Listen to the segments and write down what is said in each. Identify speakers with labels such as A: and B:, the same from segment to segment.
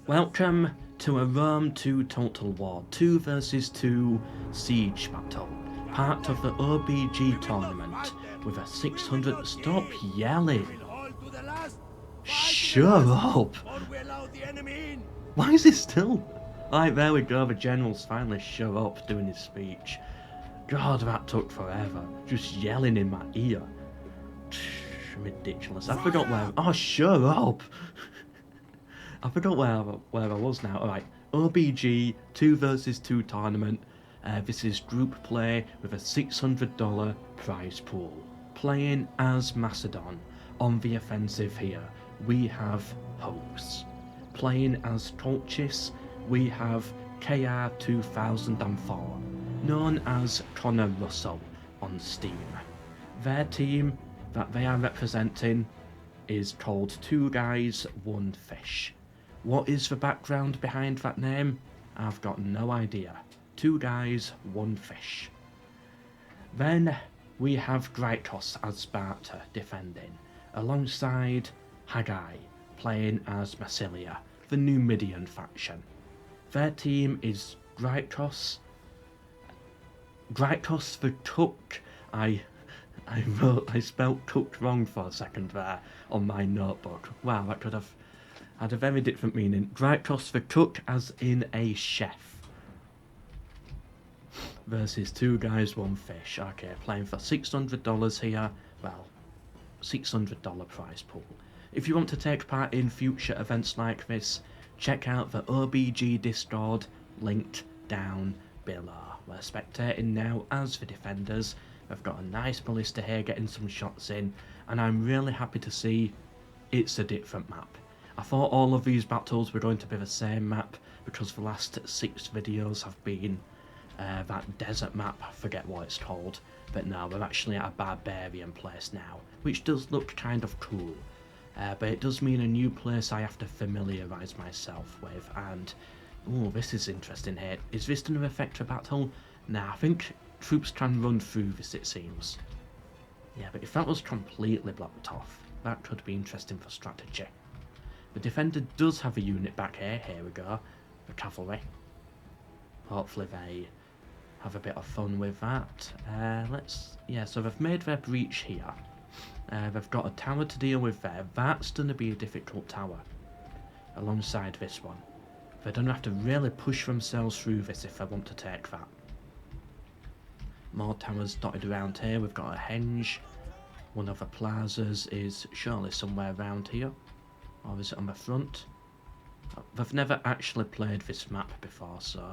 A: Welcome to a Rome 2 Total War 2 versus 2 Siege Battle, part of the OBG tournament with a 600... Stop yelling! Shut up! Why is he still... Right, there we go, the general's finally shut up doing his speech. God, that took forever, just yelling in my ear. Ridiculous. I forgot where... Oh, shut up! I forgot where I was now. Alright, OBG 2 versus 2 tournament. This is group play with a $600 prize pool. Playing as Macedon. On the offensive here, we have Hoax. Playing as Colchis, we have KR2004, known as Connor Russell on Steam. Their team that they are representing is called Two Guys, One Fish. What is the background behind that name? I've got no idea. Two Guys, One Fish. Then we have Grykos as Sparta defending, alongside Haggai playing as Massilia, the Numidian faction. Their team is Grykos the Cook. I spelt cook wrong for a second there on my notebook. Wow, that could have had a very different meaning. Grykos the Cook, as in a chef. Versus Two Guys, One Fish. Okay, playing for $600 here. Well, $600 prize pool. If you want to take part in future events like this, check out the OBG Discord, linked down below. We're spectating now as the defenders. We've got a nice ballista here getting some shots in, and I'm really happy to see it's a different map. I thought all of these battles were going to be the same map because the last 6 videos have been that desert map, I forget what it's called, but no, we're actually at a barbarian place now, which does look kind of cool, but it does mean a new place I have to familiarise myself with, and oh, this is interesting here. Is this going to affect a battle? Nah, I think troops can run through this, it seems. Yeah, but if that was completely blocked off, that could be interesting for strategy. The defender does have a unit back here. Here we go. The cavalry. Hopefully they have a bit of fun with that. So they've made their breach here. They've got a tower to deal with there. That's going to be a difficult tower. Alongside this one. They're going to have to really push themselves through this if they want to take that. More towers dotted around here. We've got a henge. One of the plazas is surely somewhere around here. Or is it on the front? They've never actually played this map before, so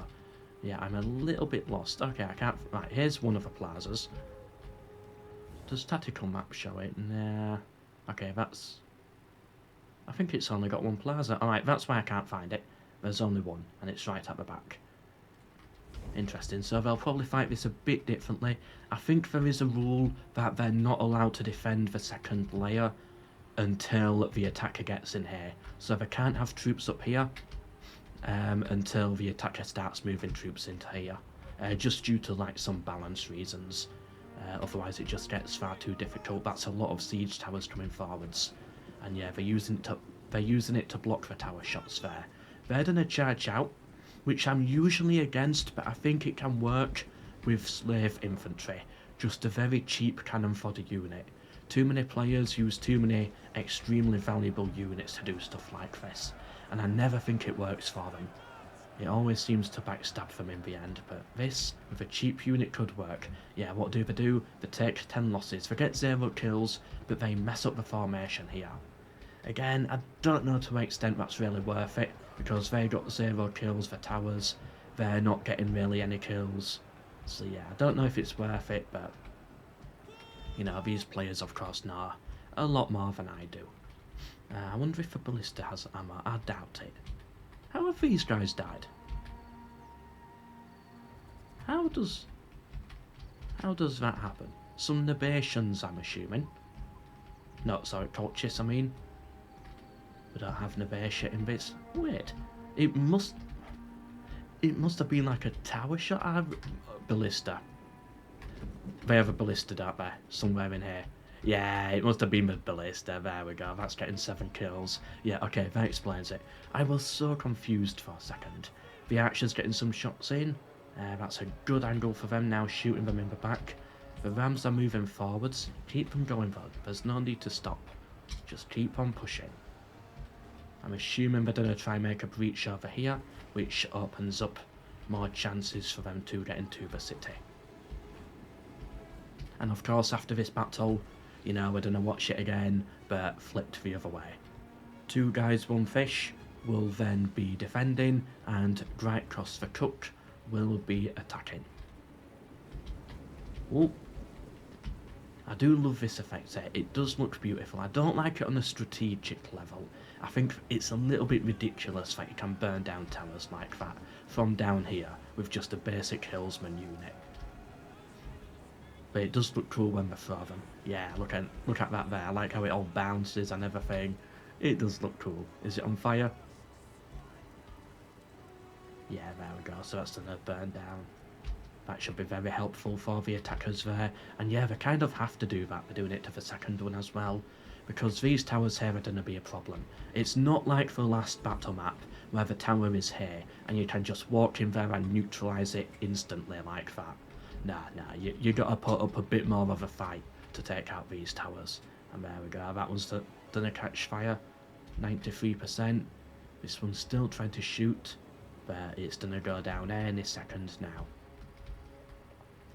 A: yeah, I'm a little bit lost. Okay, I can't... Right, here's one of the plazas. Does tactical map show it? Nah. Okay, that's... I think it's only got one plaza. Alright, that's why I can't find it. There's only one, and it's right at the back. Interesting, so they'll probably fight this a bit differently. I think there is a rule that they're not allowed to defend the second layer until the attacker gets in here. So they can't have troops up here until the attacker starts moving troops into here. Just due to like some balance reasons. Otherwise it just gets far too difficult. That's a lot of siege towers coming forwards. And yeah, they're using it to block the tower shots there. They're gonna charge out, which I'm usually against, but I think it can work with slave infantry. Just a very cheap cannon fodder unit. Too many players use too many extremely valuable units to do stuff like this, and I never think it works for them. It always seems to backstab them in the end, but this, with a cheap unit, could work. Yeah, what do? They take 10 losses, they get 0 kills, but they mess up the formation here. Again, I don't know to what extent that's really worth it, because they got 0 kills for towers, they're not getting really any kills. So yeah, I don't know if it's worth it, but you know, these players of course know a lot more than I do. I wonder if the ballista has ammo. I doubt it. How have these guys died? How does that happen? Some Nabateans, I'm assuming. No, sorry, Colchis, I mean. We don't have Nabatea in bits. Wait, it must have been like a tower shot ballista. They have a ballista, don't they? Somewhere in here. Yeah, it must have been with Ballista. There we go. That's getting 7 kills. Yeah, okay, that explains it. I was so confused for a second. The Archer's getting some shots in. That's a good angle for them now, shooting them in the back. The Rams are moving forwards. Keep them going though. There's no need to stop. Just keep on pushing. I'm assuming they're going to try and make a breach over here, which opens up more chances for them to get into the city. And of course, after this battle, you know, we're going to watch it again, but flipped the other way. 2 guys, 1 fish will then be defending, and right across the cook will be attacking. Ooh. I do love this effect here. It does look beautiful. I don't like it on a strategic level. I think it's a little bit ridiculous that you can burn down towers like that from down here with just a basic hillsman unit. But it does look cool when they throw them. Yeah, look at that there. I like how it all bounces and everything. It does look cool. Is it on fire? Yeah, there we go. So that's gonna burn down. That should be very helpful for the attackers there. And yeah, they kind of have to do that. They're doing it to the second one as well. Because these towers here are going to be a problem. It's not like the last battle map, where the tower is here, and you can just walk in there and neutralise it instantly like that. Nah, you gotta put up a bit more of a fight to take out these towers. And there we go, that one's gonna catch fire. 93%. This one's still trying to shoot, but it's gonna go down any second now.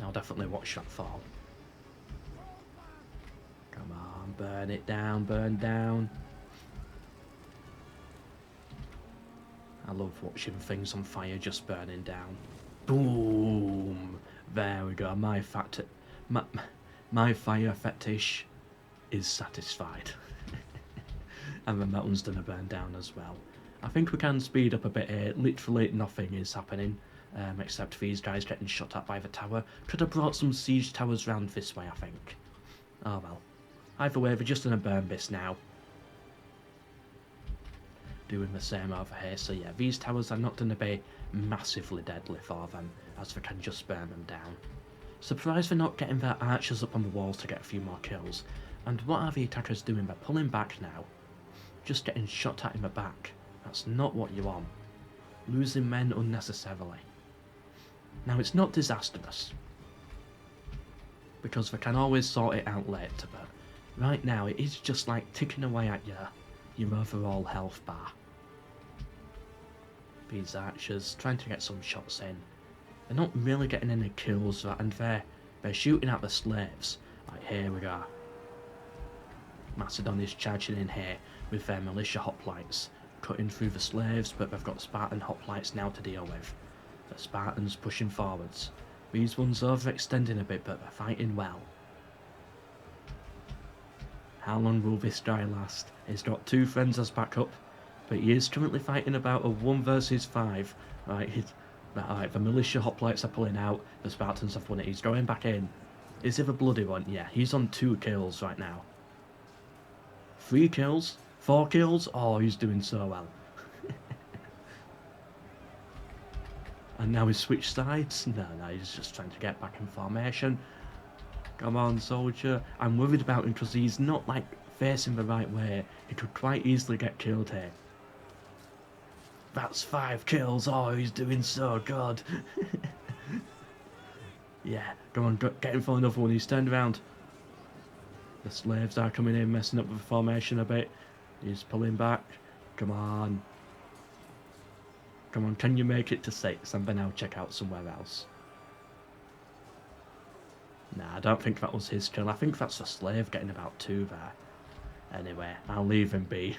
A: I'll definitely watch that fall. Come on, burn it down, burn down. I love watching things on fire just burning down. Boom! There we go, my fire fetish is satisfied. And then that one's gonna burn down as well. I think we can speed up a bit here. Literally nothing is happening. Except these guys getting shot at by the tower. Could have brought some siege towers round this way, I think. Oh well. Either way, we're just going to burn this now. Doing the same over here. So yeah, these towers are not going to be massively deadly for them, as they can just burn them down. Surprised they're not getting their archers up on the walls to get a few more kills. And what are the attackers doing? They're pulling back now. Just getting shot at in the back. That's not what you want. Losing men unnecessarily. Now, it's not disastrous, because they can always sort it out later, but right now it is just like ticking away at your overall health bar. These archers trying to get some shots in. They're not really getting any kills, and they're shooting at the slaves. Like, here we go. Macedon is charging in here with their militia hoplites, cutting through the slaves, but they've got Spartan hoplites now to deal with. The Spartans pushing forwards. These ones overextending a bit, but they're fighting well. How long will this guy last? He's got 2 friends as backup, but he is currently fighting about a 1 versus 5. Right, the militia hoplites are pulling out, the Spartans have won it. He's going back in. Is it a bloody one? Yeah, he's on 2 kills right now. 3 kills? 4 kills? Oh, he's doing so well. And now he's switched sides? No, he's just trying to get back in formation. Come on, soldier. I'm worried about him because he's not, like, facing the right way. He could quite easily get killed here. That's 5 kills. Oh, he's doing so good. Yeah, come on, get him for another one. He's turned around. The slaves are coming in, messing up with the formation a bit. He's pulling back. Come on. Come on, can you make it to 6 and then I'll check out somewhere else? Nah, I don't think that was his kill. I think that's the slave getting about 2 there. Anyway, I'll leave him be.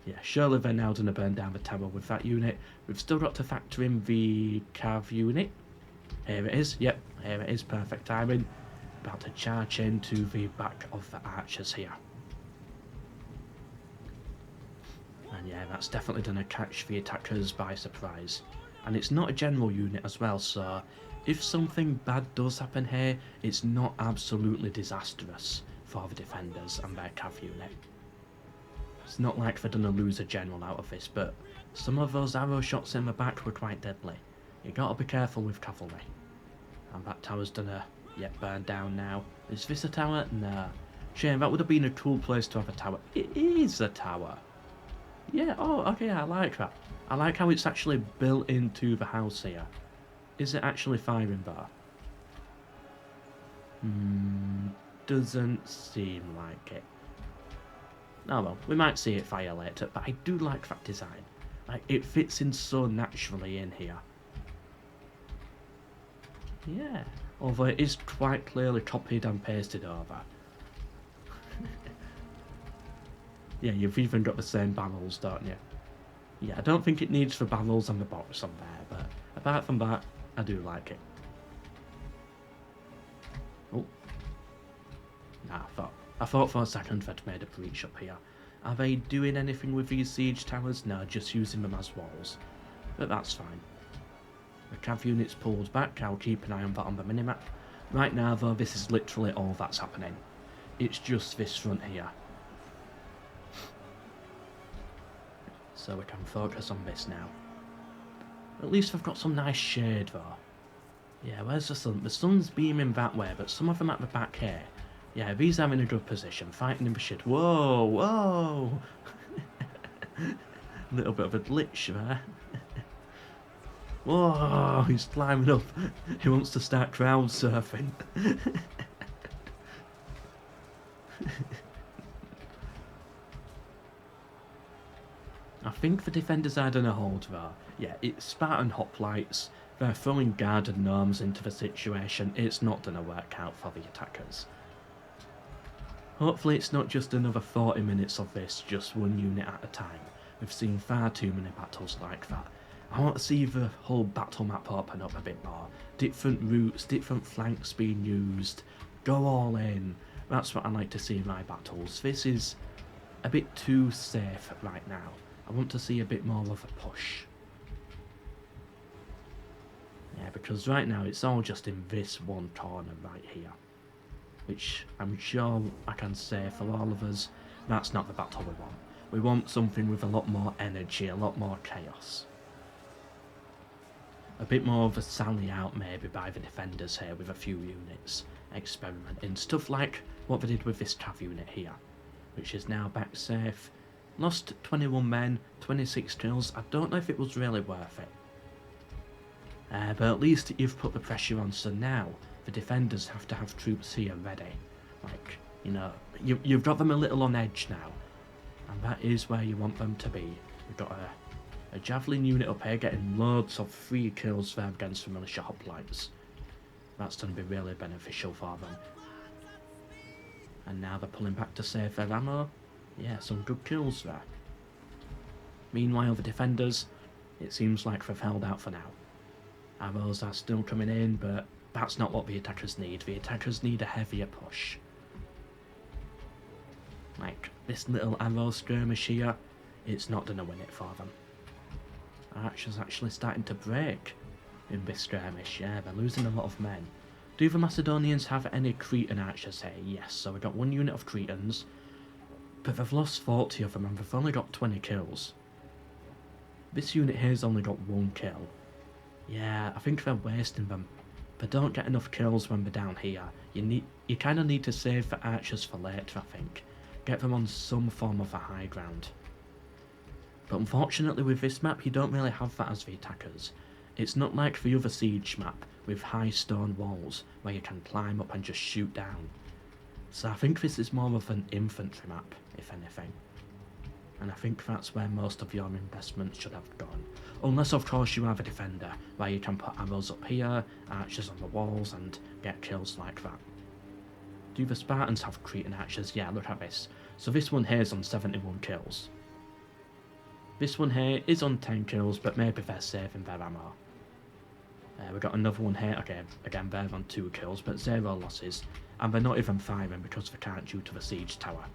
A: Yeah, surely they're now going to burn down the tower with that unit. We've still got to factor in the cav unit. Here it is. Yep, here it is. Perfect timing. About to charge into the back of the archers here. And yeah, that's definitely going to catch the attackers by surprise. And it's not a general unit as well, so if something bad does happen here, it's not absolutely disastrous for the defenders and their cav unit. It's not like they're going to lose a general out of this, but some of those arrow shots in the back were quite deadly. You got to be careful with cavalry. And that tower's going to Yep, burned down now. Is this a tower? Nah. Shame, that would have been a cool place to have a tower. It is a tower. Yeah, oh, okay, I like that. I like how it's actually built into the house here. Is it actually firing there? Doesn't seem like it. Oh well, we might see it fire later, but I do like that design. Like, it fits in so naturally in here. Yeah, although it is quite clearly copied and pasted over. Yeah, you've even got the same barrels, don't you? Yeah, I don't think it needs the barrels and the box on there, but apart from that, I do like it. Oh. Nah, I thought for a second they'd made a breach up here. Are they doing anything with these siege towers? No, just using them as walls. But that's fine. The cav unit's pulled back, I'll keep an eye on that on the minimap. Right now though, this is literally all that's happening. It's just this front here. So we can focus on this now. At least we've got some nice shade though. Yeah, where's the sun? The sun's beaming that way, but some of them at the back here. Yeah, these are in a good position, fighting in the shade. Whoa, whoa! Little bit of a glitch there. Whoa, he's climbing up. He wants to start crowd surfing. I think the defenders are in a hold there. Yeah, it's Spartan hoplites. They're throwing guarded gnomes into the situation. It's not going to work out for the attackers. Hopefully it's not just another 40 minutes of this, just one unit at a time. We've seen far too many battles like that. I want to see the whole battle map open up a bit more. Different routes, different flanks being used. Go all in. That's what I like to see in my battles. This is a bit too safe right now. I want to see a bit more of a push. Yeah, because right now it's all just in this one corner right here. Which I'm sure I can say for all of us, that's not the battle we want. We want something with a lot more energy, a lot more chaos. A bit more of a sally out maybe by the defenders here with a few units, experimenting. Stuff like what they did with this cav unit here, which is now back safe. Lost 21 men, 26 kills. I don't know if it was really worth it. But at least you've put the pressure on, so now the defenders have to have troops here ready. Like, you know, you've got them a little on edge now. And that is where you want them to be. We've got a javelin unit up here getting loads of free kills there against the militia hoplites. That's going to be really beneficial for them. And now they're pulling back to save their ammo. Yeah, some good kills there. Meanwhile, the defenders, it seems like they've held out for now. Arrows are still coming in, but that's not what the attackers need. The attackers need a heavier push. Like, this little arrow skirmish here, it's not going to win it for them. Archer's actually starting to break in this skirmish. Yeah, they're losing a lot of men. Do the Macedonians have any Cretan archers here? Yes, so we got one unit of Cretans, but they've lost 40 of them and they've only got 20 kills. This unit here's only got 1 kill. Yeah, I think they're wasting them. They don't get enough kills when they're down here. You kind of need to save the archers for later, I think. Get them on some form of a high ground. But unfortunately with this map, you don't really have that as the attackers. It's not like the other siege map with high stone walls where you can climb up and just shoot down. So I think this is more of an infantry map, if anything. And I think that's where most of your investment should have gone. Unless of course you have a defender, where you can put arrows up here, archers on the walls and get kills like that. Do the Spartans have Cretan archers? Yeah, look at this. So this one here is on 71 kills. This one here is on 10 kills, but maybe they're saving their ammo. We've got another one here, okay, again they're on 2 kills, but 0 losses. And they're not even firing because they can't due to the siege tower.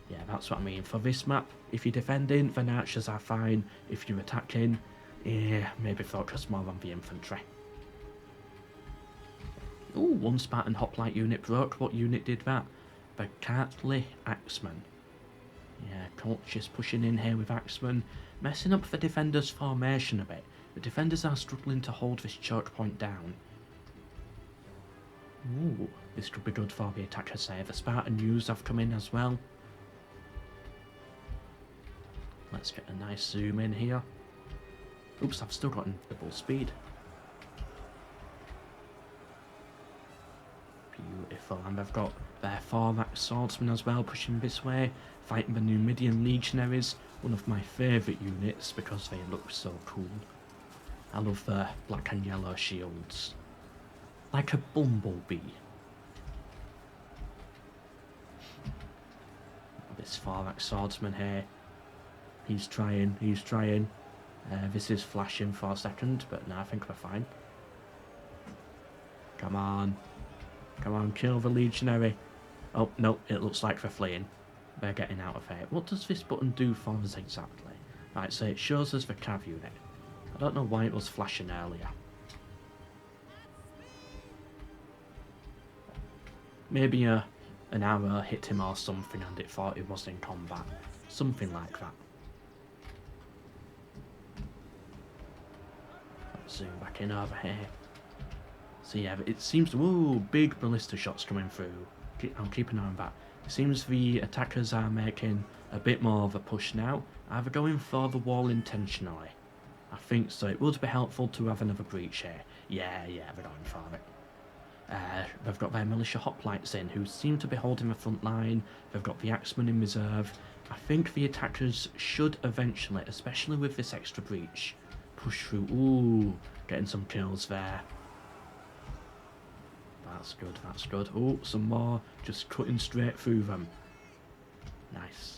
A: Yeah, that's what I mean. For this map, if you're defending, then archers are fine. If you're attacking, yeah, maybe focus more on the infantry. Ooh, one Spartan hoplite unit broke. What unit did that? The Kartli Axemen. Yeah, Coach is pushing in here with Axemen, messing up the defenders' formation a bit. The defenders are struggling to hold this choke point down. Ooh, this could be good for the attacker save. The Spartan news have come in as well. Let's get a nice zoom in here. Oops, I've still got double speed. Beautiful, and I've got their Thorax swordsmen as well pushing this way, fighting the Numidian legionaries, one of my favourite units because they look so cool. I love the black and yellow shields. Like a bumblebee. This Thorax swordsman here. He's trying. This is flashing for a second, but no, I think we're fine. Come on, kill the legionary. Oh, no, it looks like they're fleeing. They're getting out of here. What does this button do for us exactly? Right, so it shows us the cav unit. I don't know why it was flashing earlier. Maybe an arrow hit him or something and it thought he was in combat. Something like that. Let's zoom back in over here. So yeah, it seems... Whoa, big ballista shots coming through. I'll keep an eye on that. It seems the attackers are making a bit more of a push now. Either going for the wall intentionally. I think so. It would be helpful to have another breach here. Yeah, they're going for it. They've got their militia hoplites in, who seem to be holding the front line. They've got the axemen in reserve. I think the attackers should eventually, especially with this extra breach, push through. Ooh, getting some kills there. That's good, that's good. Oh, some more, just cutting straight through them. Nice.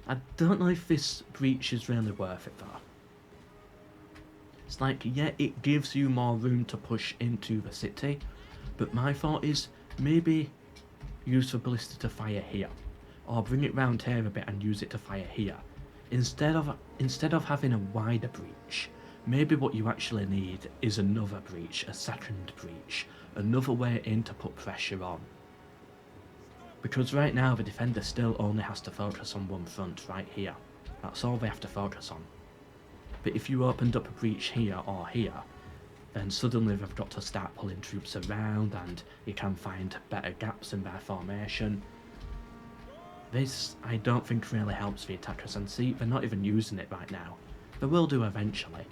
A: I don't know if this breach is really worth it though. It's like, yeah, it gives you more room to push into the city, but my thought is maybe use the ballista to fire here, or bring it round here a bit and use it to fire here. Instead of having a wider breach, maybe what you actually need is another breach, a second breach, another way in to put pressure on. Because right now the defender still only has to focus on one front right here. That's all they have to focus on. But if you opened up a breach here or here, then suddenly they've got to start pulling troops around and you can find better gaps in their formation. This, I don't think really helps the attackers, and see, they're not even using it right now. They will do eventually.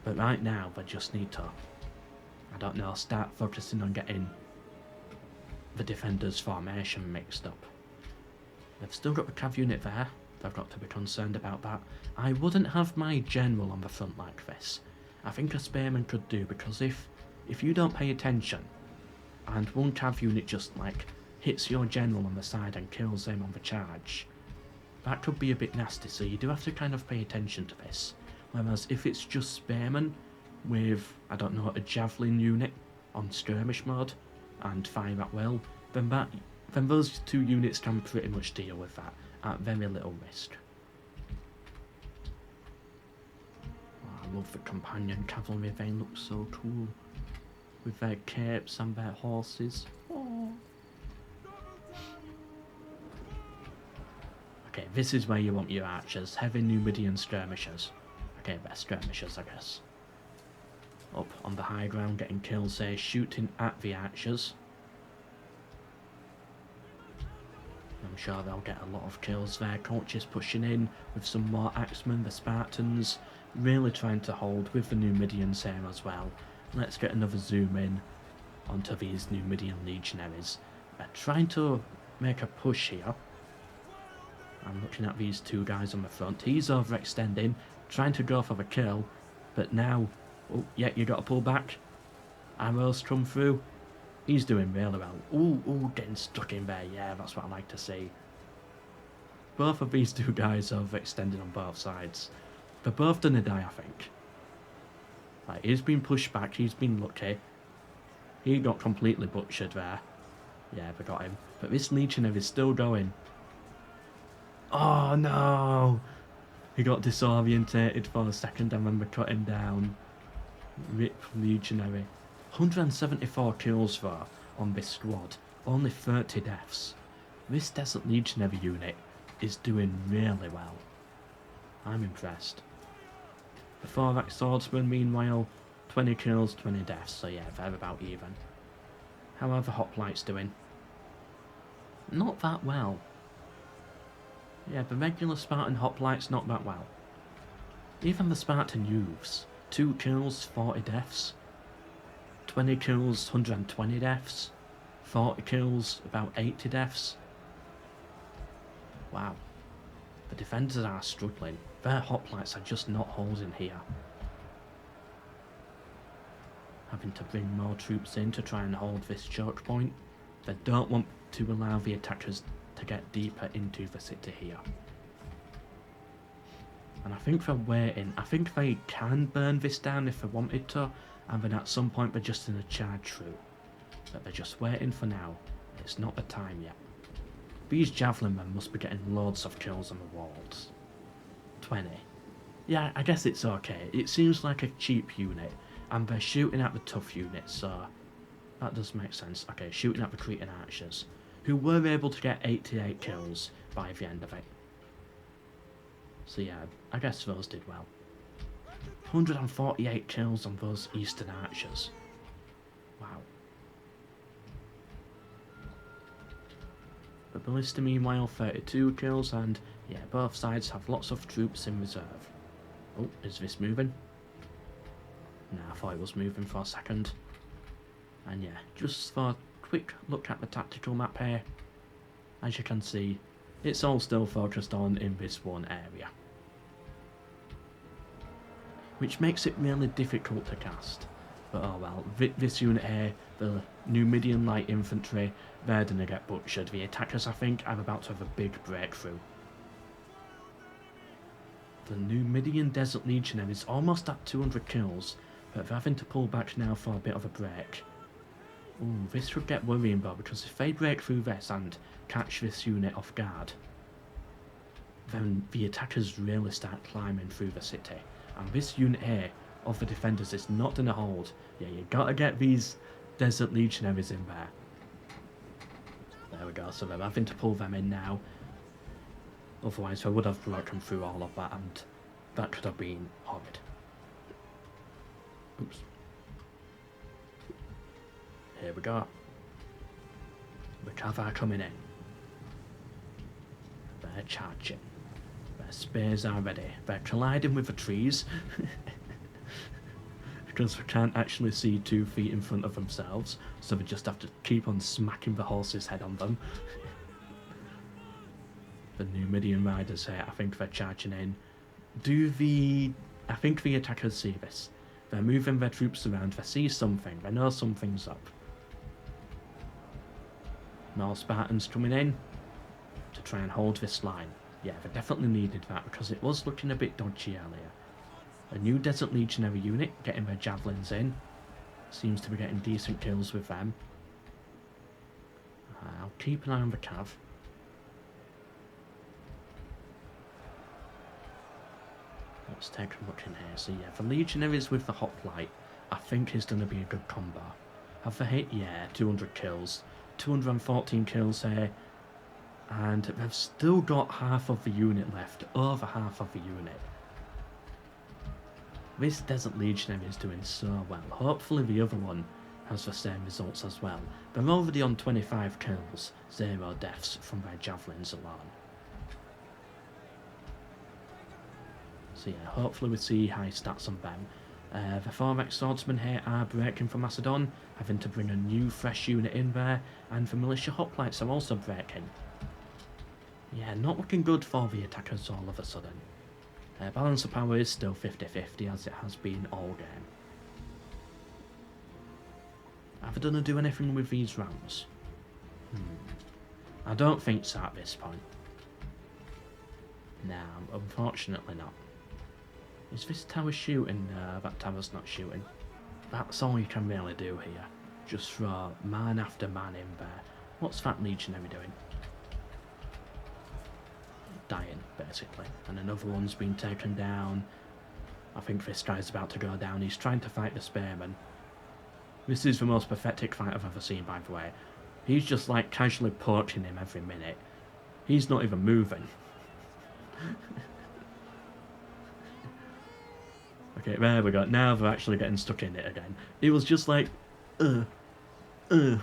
A: But right now, they just need to, I don't know, start focusing on getting the defenders' formation mixed up. They've still got the cav unit there. They've got to be concerned about that. I wouldn't have my general on the front like this. I think a spearman could do, because if you don't pay attention and one cav unit just like hits your general on the side and kills him on the charge, that could be a bit nasty, so you do have to kind of pay attention to this. Whereas if it's just spearmen with, I don't know, a javelin unit on skirmish mode and fire at will, then those two units can pretty much deal with that at very little risk. Oh, I love the companion cavalry, they look so cool. With their capes and their horses. Oh. Okay, this is where you want your archers. Heavy Numidian skirmishers. Okay, they're skirmishers, I guess. Up on the high ground, getting kills there, shooting at the archers. I'm sure they'll get a lot of kills there. Coaches pushing in with some more axemen, the Spartans really trying to hold with the Numidians here as well. Let's get another zoom in onto these Numidian legionaries. They're trying to make a push here. I'm looking at these two guys on the front. He's overextending, trying to go for the kill, but now, oh yeah, you got to pull back. Arrows come through. He's doing really well. Ooh, getting stuck in there. Yeah, that's what I like to see. Both of these two guys are overextended on both sides. They're both gonna die, I think. Like, he's been pushed back. He's been lucky. He got completely butchered there. Yeah, they got him. But this legionary is still going. Oh no! He got disorientated for a second and then we cut him down. Rip legionary. 174 kills though on this squad, only 30 deaths. This Desert Legionary unit is doing really well. I'm impressed. The Thorax Swordsman meanwhile 20 kills, 20 deaths, so yeah, they're about even. How are the hoplites doing? Not that well. Yeah, the regular Spartan hoplites not that well. Even the Spartan youths, 2 kills, 40 deaths. 20 kills, 120 deaths. 40 kills, about 80 deaths. Wow. The defenders are struggling. Their hoplites are just not holding here. Having to bring more troops in to try and hold this choke point. They don't want to allow the attackers to get deeper into the city here. And I think they're waiting. I think they can burn this down if they wanted to, and then at some point they're just in a charge through. But they're just waiting for now. It's not the time yet. These javelin men must be getting loads of kills on the walls. 20. Yeah, I guess it's okay. It seems like a cheap unit, and they're shooting at the tough units, so that does make sense. Okay, shooting at the Cretan archers, who were able to get 88 kills by the end of it. So yeah, I guess those did well. 148 kills on those Eastern archers. Wow. The Ballista meanwhile 32 kills, and yeah, both sides have lots of troops in reserve. Oh, is this moving? Nah, I thought it was moving for a second. And yeah, just for a quick look at the tactical map here, as you can see, it's all still focused on in this one area. Which makes it really difficult to cast. But oh well, this unit here, the Numidian light infantry, they're gonna get butchered. The attackers, I think, are about to have a big breakthrough. The Numidian Desert Legionary is almost at 200 kills, but they're having to pull back now for a bit of a break. Ooh, this could get worrying though, because if they break through this and catch this unit off guard, then the attackers really start climbing through the city. And this unit here of the defenders is not going to hold. Yeah, you gotta get these Desert Legionaries in there. There we go, so they're having to pull them in now. Otherwise they would have broken through all of that, and that could have been horrid. Oops. Here we go. The Cav are coming in. They're charging. Their spears are ready. They're colliding with the trees. Because they can't actually see 2 feet in front of themselves, so they just have to keep on smacking the horse's head on them. The Numidian riders here, I think they're charging in. I think the attackers see this. They're moving their troops around, they see something, they know something's up. More Spartans coming in to try and hold this line. Yeah, they definitely needed that because it was looking a bit dodgy earlier. A new Desert Legionary unit getting their javelins in. Seems to be getting decent kills with them. I'll keep an eye on the Cav. Let's take a look in here. So yeah, the Legionaries with the Hoplite, I think is going to be a good combo. Have they hit? Yeah, 200 kills. 214 kills here. And they've still got half of the unit left. Over half of the unit. This Desert Legionary is doing so well. Hopefully the other one has the same results as well. They're already on 25 kills, 0 deaths from their javelins alone. So yeah, hopefully we see high stats on them. The 4x swordsmen here are breaking for Macedon, having to bring a new fresh unit in there, and the militia hoplites are also breaking. Yeah, not looking good for the attackers all of a sudden. Balance of power is still 50-50 as it has been all game. Have I done do anything with these rounds? I don't think so at this point. No, unfortunately not. Is this tower shooting? No, that tower's not shooting. That's all you can really do here. Just throw man after man in there. What's that legionary doing? Dying, basically. And another one's been taken down. I think this guy's about to go down. He's trying to fight the spearman. This is the most pathetic fight I've ever seen, by the way. He's just like casually poaching him every minute. He's not even moving. Okay, there we go. Now they're actually getting stuck in it again. It was just like, uh, uh,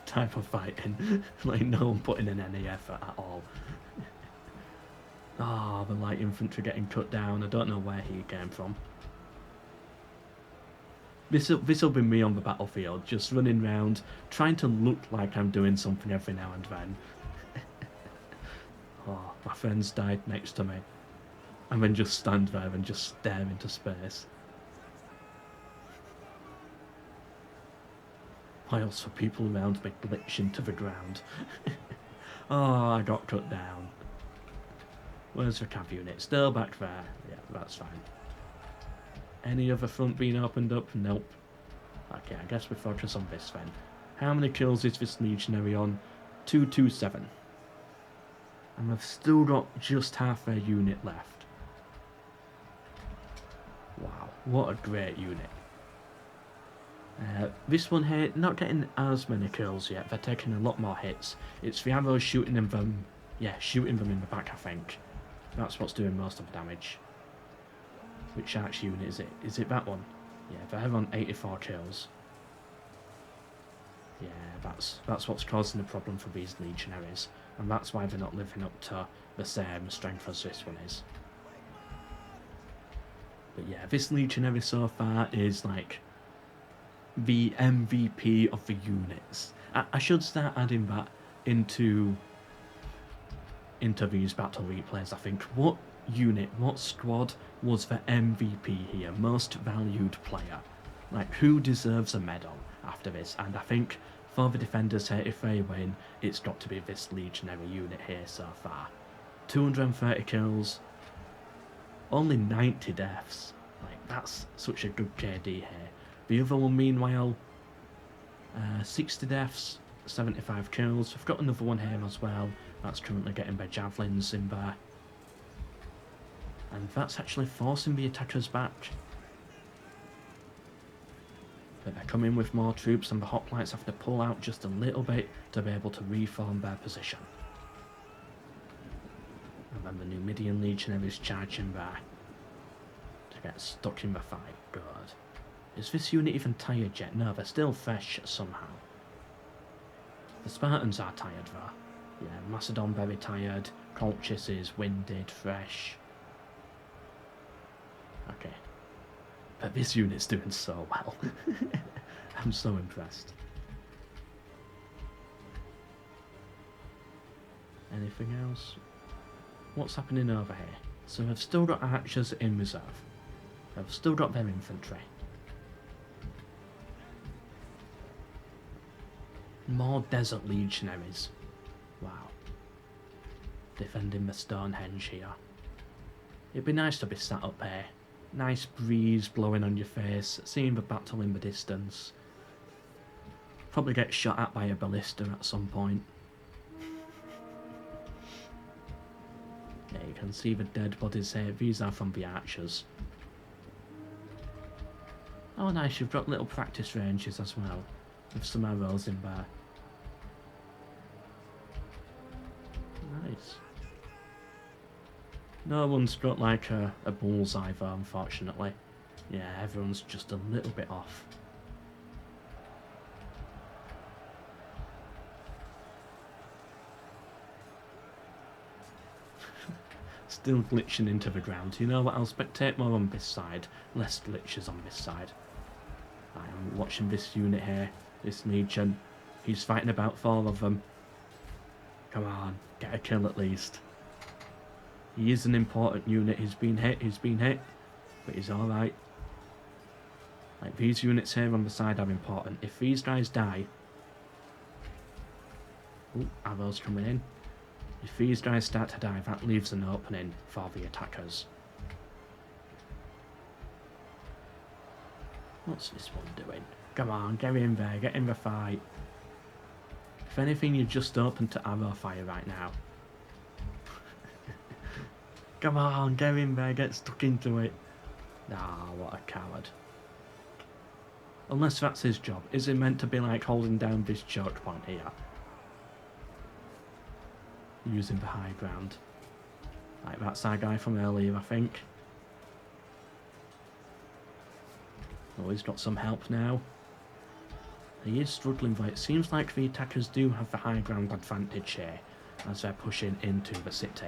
A: type of fighting. Like, no one putting in any effort at all. Ah, the light infantry getting cut down. I don't know where he came from. This'll be me on the battlefield, just running around, trying to look like I'm doing something every now and then. Oh, my friends died next to me. And then just stand there and just stare into space. Whilst the people around me glitch into the ground. Oh, I got cut down. Where's the cav unit? Still back there. Yeah, that's fine. Any other front being opened up? Nope. Okay, I guess we focus on this then. How many kills is this legionary on? 227. And we've still got just half their unit left. Wow, what a great unit. This one here, not getting as many kills yet. They're taking a lot more hits. It's the arrows shooting them. Yeah, shooting them in the back, I think. That's what's doing most of the damage. Which arch unit is it? Is it that one? Yeah, they're on 84 kills. Yeah, that's what's causing the problem for these legionaries. And that's why they're not living up to the same strength as this one is. But yeah, this legionary so far is like the MVP of the units. I should start adding that into these battle replays, I think. What unit, what squad was the MVP here? Most valued player. Like, who deserves a medal after this? And I think for the defenders here, if they win, it's got to be this legionary unit here so far. 230 kills, only 90 deaths. Like, that's such a good KD here. The other one, meanwhile, 60 deaths, 75 kills. We've got another one here as well. That's currently getting their javelins in there. And that's actually forcing the attackers back. But they're coming with more troops, and the hoplites have to pull out just a little bit to be able to reform their position. And then the Numidian legionaries charging there to get stuck in the fight. Good. Is this unit even tired yet? No, they're still fresh somehow. The Spartans are tired though. Yeah, Macedon very tired. Colchis is winded, fresh. Okay. But this unit's doing so well. I'm so impressed. Anything else? What's happening over here? So they've still got archers in reserve. They've still got their infantry. More desert legionaries. Wow. Defending the Stonehenge here. It'd be nice to be sat up here. Nice breeze blowing on your face, seeing the battle in the distance. Probably get shot at by a ballista at some point. Yeah, you can see the dead bodies here. These are from the archers. Oh nice, you've got little practice ranges as well, with some arrows in there. Nice. No one's got like a bullseye though, unfortunately. Yeah, everyone's just a little bit off. Still glitching into the ground. You know what, I'll spectate more on this side, less glitches on this side. I'm watching this unit here, this legion. He's fighting about 4 of them. Come on, get a kill at least. He is an important unit. He's been hit, but he's alright. Like, these units here on the side are important. If these guys die... Ooh, arrows coming in. If these guys start to die, that leaves an opening for the attackers. What's this one doing? Come on, get in there, get in the fight. If anything, you're just open to arrow fire right now. Come on, get in there, get stuck into it. Ah, what a coward. Unless that's his job. Is it meant to be like holding down this choke point here? Using the high ground. Like, that's our guy from earlier, I think. Oh, he's got some help now. He is struggling, but it seems like the attackers do have the high ground advantage here as they're pushing into the city.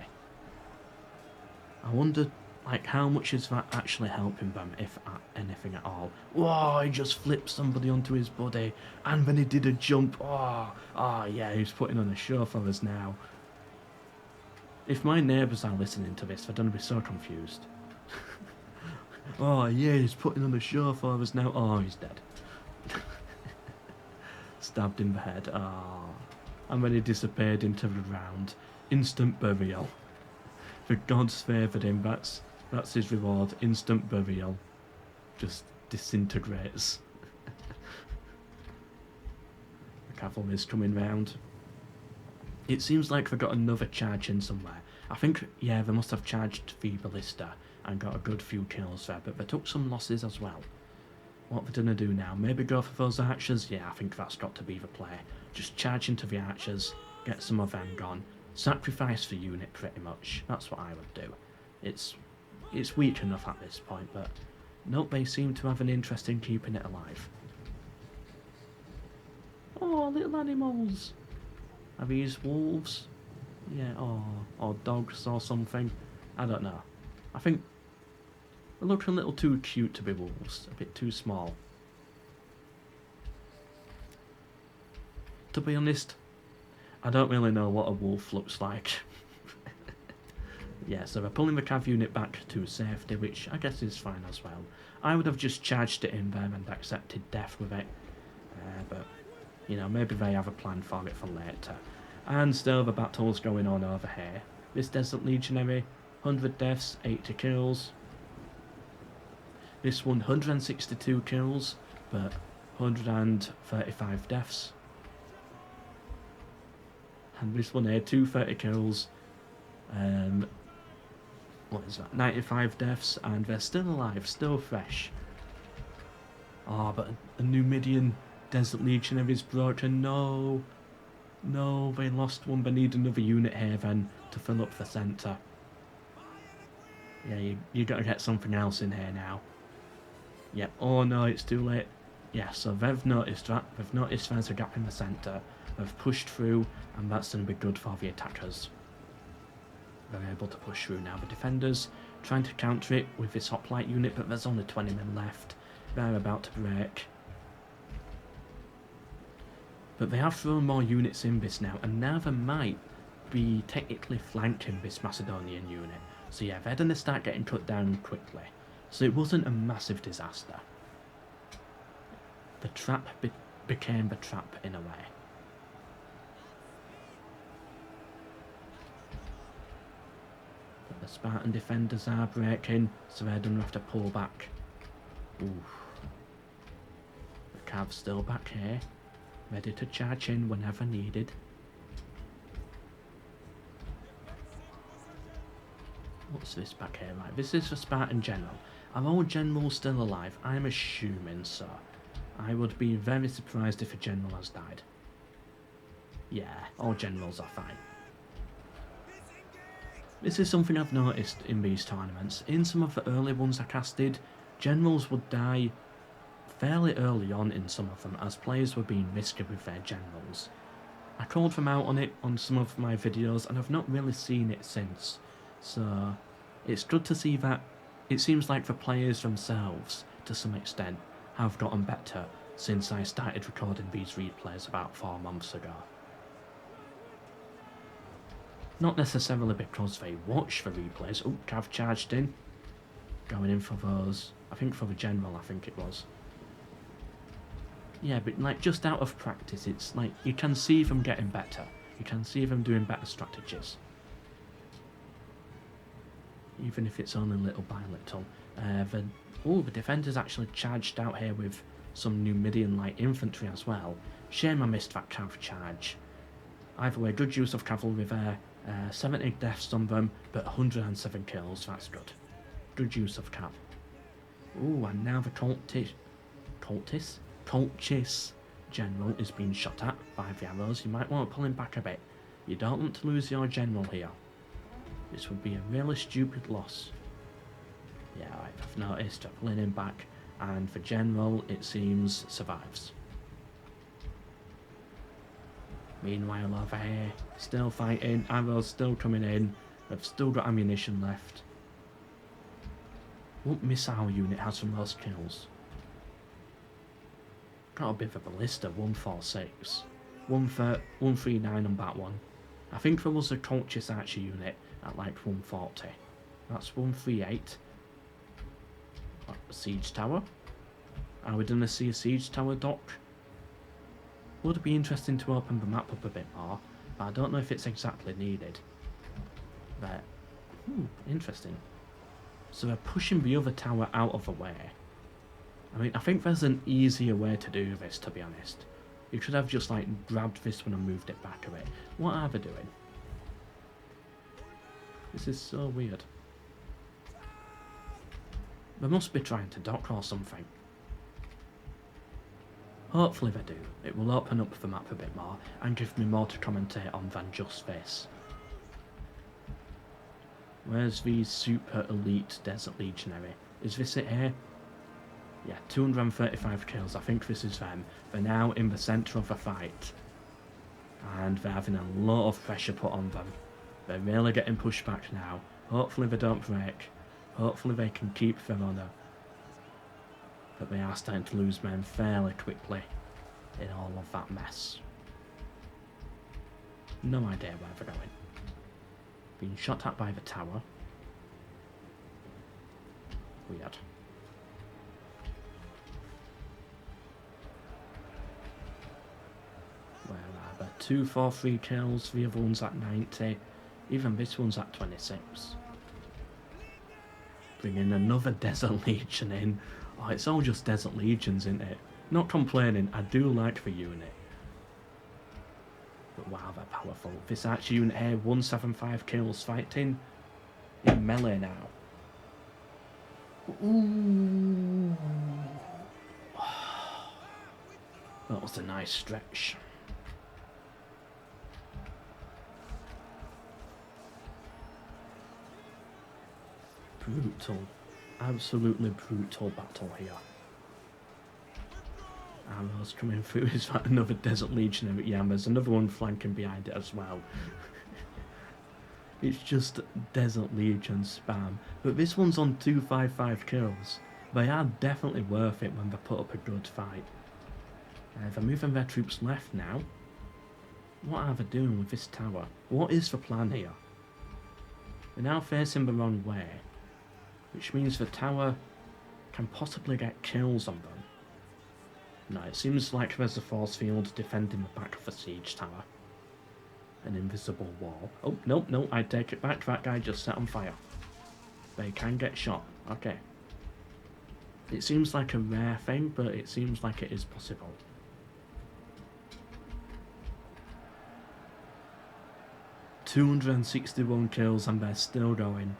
A: I wonder, like, how much is that actually helping them, if anything at all? Whoa, he just flipped somebody onto his body, and then he did a jump. Oh, yeah, he's putting on a show for us now. If my neighbours are listening to this, they're going to be so confused. Oh, yeah, he's putting on a show for us now. Oh, he's dead. Stabbed in the head. Ah. And then he disappeared into the ground. Instant burial. The gods favoured him. That's his reward. Instant burial. Just disintegrates. The cavalry's coming round. It seems like they got another charge in somewhere. I think, yeah, they must have charged the ballista and got a good few kills there, but they took some losses as well. What they're going to do now? Maybe go for those archers? Yeah, I think that's got to be the play. Just charge into the archers, get some of them gone, sacrifice the unit pretty much. That's what I would do. It's weak enough at this point, but nope, they seem to have an interest in keeping it alive. Oh, little animals! Are these wolves? Yeah, or dogs or something. I don't know. I think they look a little too cute to be wolves. A bit too small. To be honest, I don't really know what a wolf looks like. Yeah, so they're pulling the cav unit back to safety, which I guess is fine as well. I would have just charged it in there and accepted death with it. But, you know, maybe they have a plan for it for later. And still the battle's going on over here. This Desert Legionary, 100 deaths, 80 kills. This one, 162 kills, but 135 deaths. And this one here, 230 kills, what is that, 95 deaths, and they're still alive, still fresh. Ah, but a Numidian Desert Legionary is broken. No, they lost one. They need another unit here then to fill up the centre. Yeah, you got to get something else in here now. Yep. Oh no, it's too late. Yeah, so they've noticed that. They've noticed there's a gap in the centre. They've pushed through, and that's going to be good for the attackers. They're able to push through now. The defenders trying to counter it with this hoplite unit, but there's only 20 men left. They're about to break. But they have thrown more units in this now, and now they might be technically flanking this Macedonian unit. So yeah, they're going to start getting cut down quickly. So it wasn't a massive disaster. The trap became the trap in a way. But the Spartan defenders are breaking, so they're going to have to pull back. Oof. The Cav's still back here, ready to charge in whenever needed. What's this back here? Right, this is the Spartan general. Are all generals still alive? I'm assuming so. I would be very surprised if a general has died. Yeah, all generals are fine. This is something I've noticed in these tournaments. In some of the early ones I casted, generals would die fairly early on in some of them, as players were being risky with their generals. I called them out on it on some of my videos, and I've not really seen it since. So, it's good to see that it seems like the players themselves, to some extent, have gotten better since I started recording these replays about 4 months ago. Not necessarily because they watch the replays. Oh, Cav charged in. Going in for those. I think for the general, I think it was. Yeah, but like just out of practice, it's like you can see them getting better. You can see them doing better strategies. Even if it's only little by little. The defenders actually charged out here with some Numidian light infantry as well. Shame I missed that cav charge. Either way, good use of cavalry there. 70 deaths on them, but 107 kills, that's good. Good use of cav. Ooh, and now the Colchis general is being shot at by the arrows. You might want to pull him back a bit. You don't want to lose your general here. This would be a really stupid loss. Yeah, I've noticed. I'm pulling him back. And for general, it seems survives. Meanwhile over here, still fighting, arrows still coming in, they've still got ammunition left. What missile unit has the most kills? Got a bit of a ballista, 146. 139 on that one. I think there was a Colchis Archer unit at like 140. That's 138. Siege tower. Are we going to see a siege tower dock? Would be interesting to open the map up a bit more, but I don't know if it's exactly needed. But, interesting. So they're pushing the other tower out of the way. I mean, I think there's an easier way to do this, to be honest. You could have just, like, grabbed this one and moved it back a bit. What are they doing? This is so weird. They must be trying to dock or something. Hopefully they do. It will open up the map a bit more and give me more to commentate on than just this. Where's the super elite Desert Legionary? Is this it here? Yeah, 235 kills. I think this is them. They're now in the centre of the fight. And they're having a lot of pressure put on them. They're really getting pushed back now. Hopefully they don't break. Hopefully they can keep their honour. But they are starting to lose men fairly quickly in all of that mess. No idea where they're going. Being shot at by the tower. Weird. Where are they? 243 kills, the other one's at 90. Even this one's at 26. Bringing another Desert Legion in. Oh, it's all just Desert Legions, isn't it? Not complaining, I do like the unit. But wow, they're powerful. This Archer unit here, 175 kills, fighting in melee now. Ooh. That was a nice stretch. Brutal. Absolutely brutal battle here. Arrows coming through. Is that another Desert Legionary? Yeah, there's another one flanking behind it as well. It's just Desert Legion spam. But this one's on 255 kills. They are definitely worth it when they put up a good fight. They're moving their troops left now. What are they doing with this tower? What is the plan here? They're now facing the wrong way, which means the tower can possibly get kills on them. No, it seems like there's a force field defending the back of the siege tower. An invisible wall. Oh, no, I take it back. That guy just set on fire. They can get shot. Okay. It seems like a rare thing, but it seems like it is possible. $261 kills and they're still going.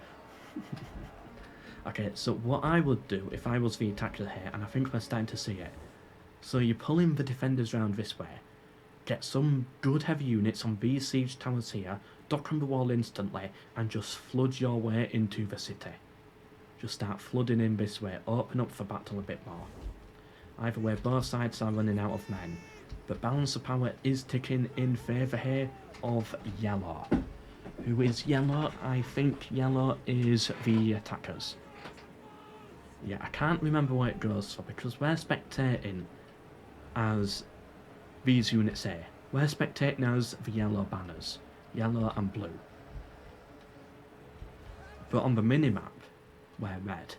A: Okay, so what I would do if I was the attacker here, and I think we're starting to see it. So you're pulling the defenders round this way, get some good heavy units on these siege towers here, dock on the wall instantly, and just flood your way into the city. Just start flooding in this way, open up the battle a bit more. Either way, both sides are running out of men, but balance of power is ticking in favour here of Yellow. Who is Yellow? I think Yellow is the attackers. Yeah, I can't remember where it goes for because we're spectating as these units here. We're spectating as the yellow banners, yellow and blue. But on the minimap, we're red.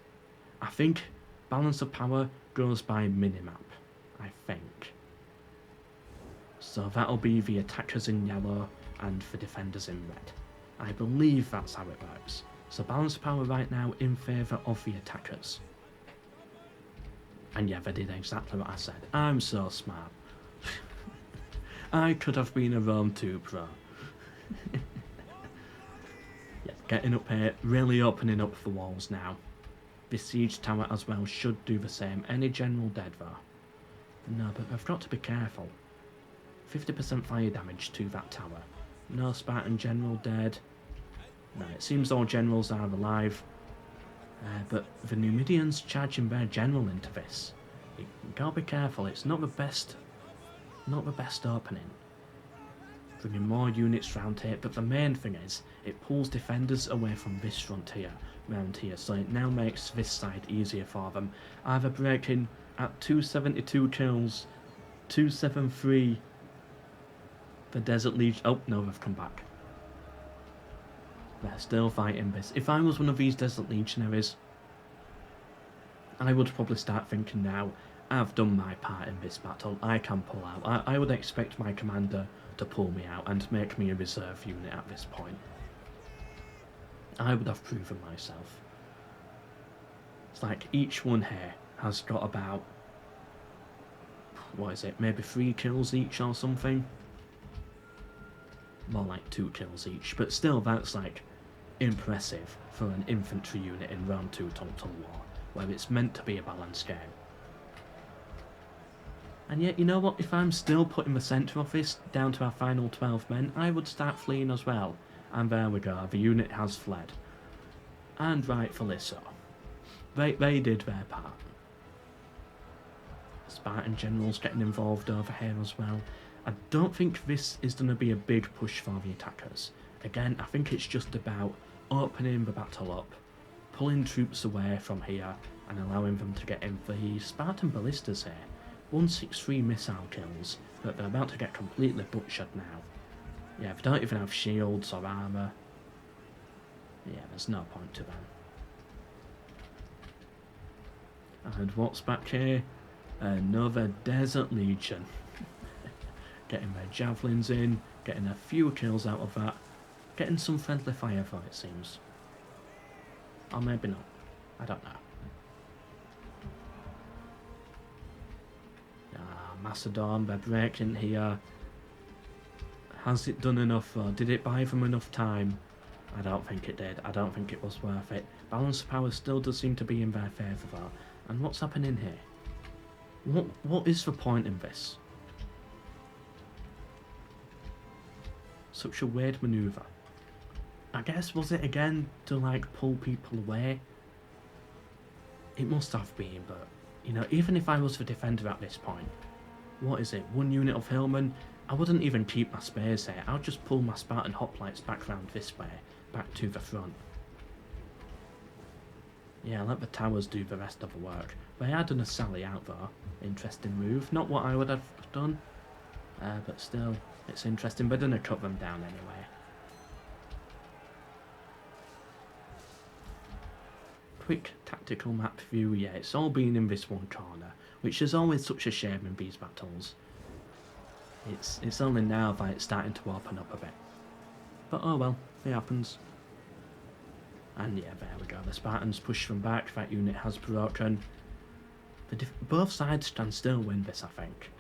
A: I think balance of power goes by minimap, I think. So that'll be the attackers in yellow and the defenders in red. I believe that's how it works. So balance of power right now in favour of the attackers. And yeah, they did exactly what I said. I'm so smart. I could have been a Rome 2 pro. Yeah, getting up here, really opening up the walls now. This siege tower as well should do the same. Any general dead though? No, but I've got to be careful. 50% fire damage to that tower. No Spartan general dead. No, it seems all generals are alive. But the Numidians charging their general into this. You gotta be careful, it's not the best opening. Bringing more units round here, but the main thing is, it pulls defenders away from this frontier, round here, so it now makes this side easier for them. Either breaking at 272 kills, 273, the Desert Legion, oh no, they've come back. They're still fighting this. If I was one of these Desert Legionaries, I would probably start thinking now, I've done my part in this battle, I can pull out. I would expect my commander to pull me out and make me a reserve unit at this point. I would have proven myself. It's like each one here has got about, what is it, maybe 3 kills each or something? More like 2 kills each, but still that's like impressive for an infantry unit in round 2 Total War, where it's meant to be a balanced game. And yet, you know what, if I'm still putting the centre of this down to our final 12 men, I would start fleeing as well. And there we go, the unit has fled. And rightfully so. They did their part. Spartan generals getting involved over here as well. I don't think this is going to be a big push for the attackers. Again, I think it's just about opening the battle up, pulling troops away from here, and allowing them to get in. The Spartan ballistas here, 163 missile kills, but they're about to get completely butchered now. Yeah, they don't even have shields or armour. Yeah, there's no point to them. And what's back here? Another Desert Legion. Getting their javelins in, getting a few kills out of that, getting some friendly fire though, it seems. Or maybe not. I don't know. Macedon, they're breaking here. Has it done enough though? Did it buy them enough time? I don't think it did. I don't think it was worth it. Balance of power still does seem to be in their favour though. And what's happening here? What is the point in this? Such a weird manoeuvre. I guess, was it again to like pull people away? It must have been, but you know, even if I was the defender at this point, what is it, 1 unit of Hillmen? I wouldn't even keep my spares here. I'll just pull my Spartan hoplites back round this way, back to the front. Yeah, let the towers do the rest of the work. They are done a sally out though. Interesting move. Not what I would have done, but still, it's interesting. They're gonna cut them down anyway. Quick tactical map view. Yeah, it's all been in this one corner, which is always such a shame in these battles. It's only now that it's starting to open up a bit. But oh well, it happens. And yeah, there we go. The Spartans push them back. That unit has broken. Both sides can still win this, I think.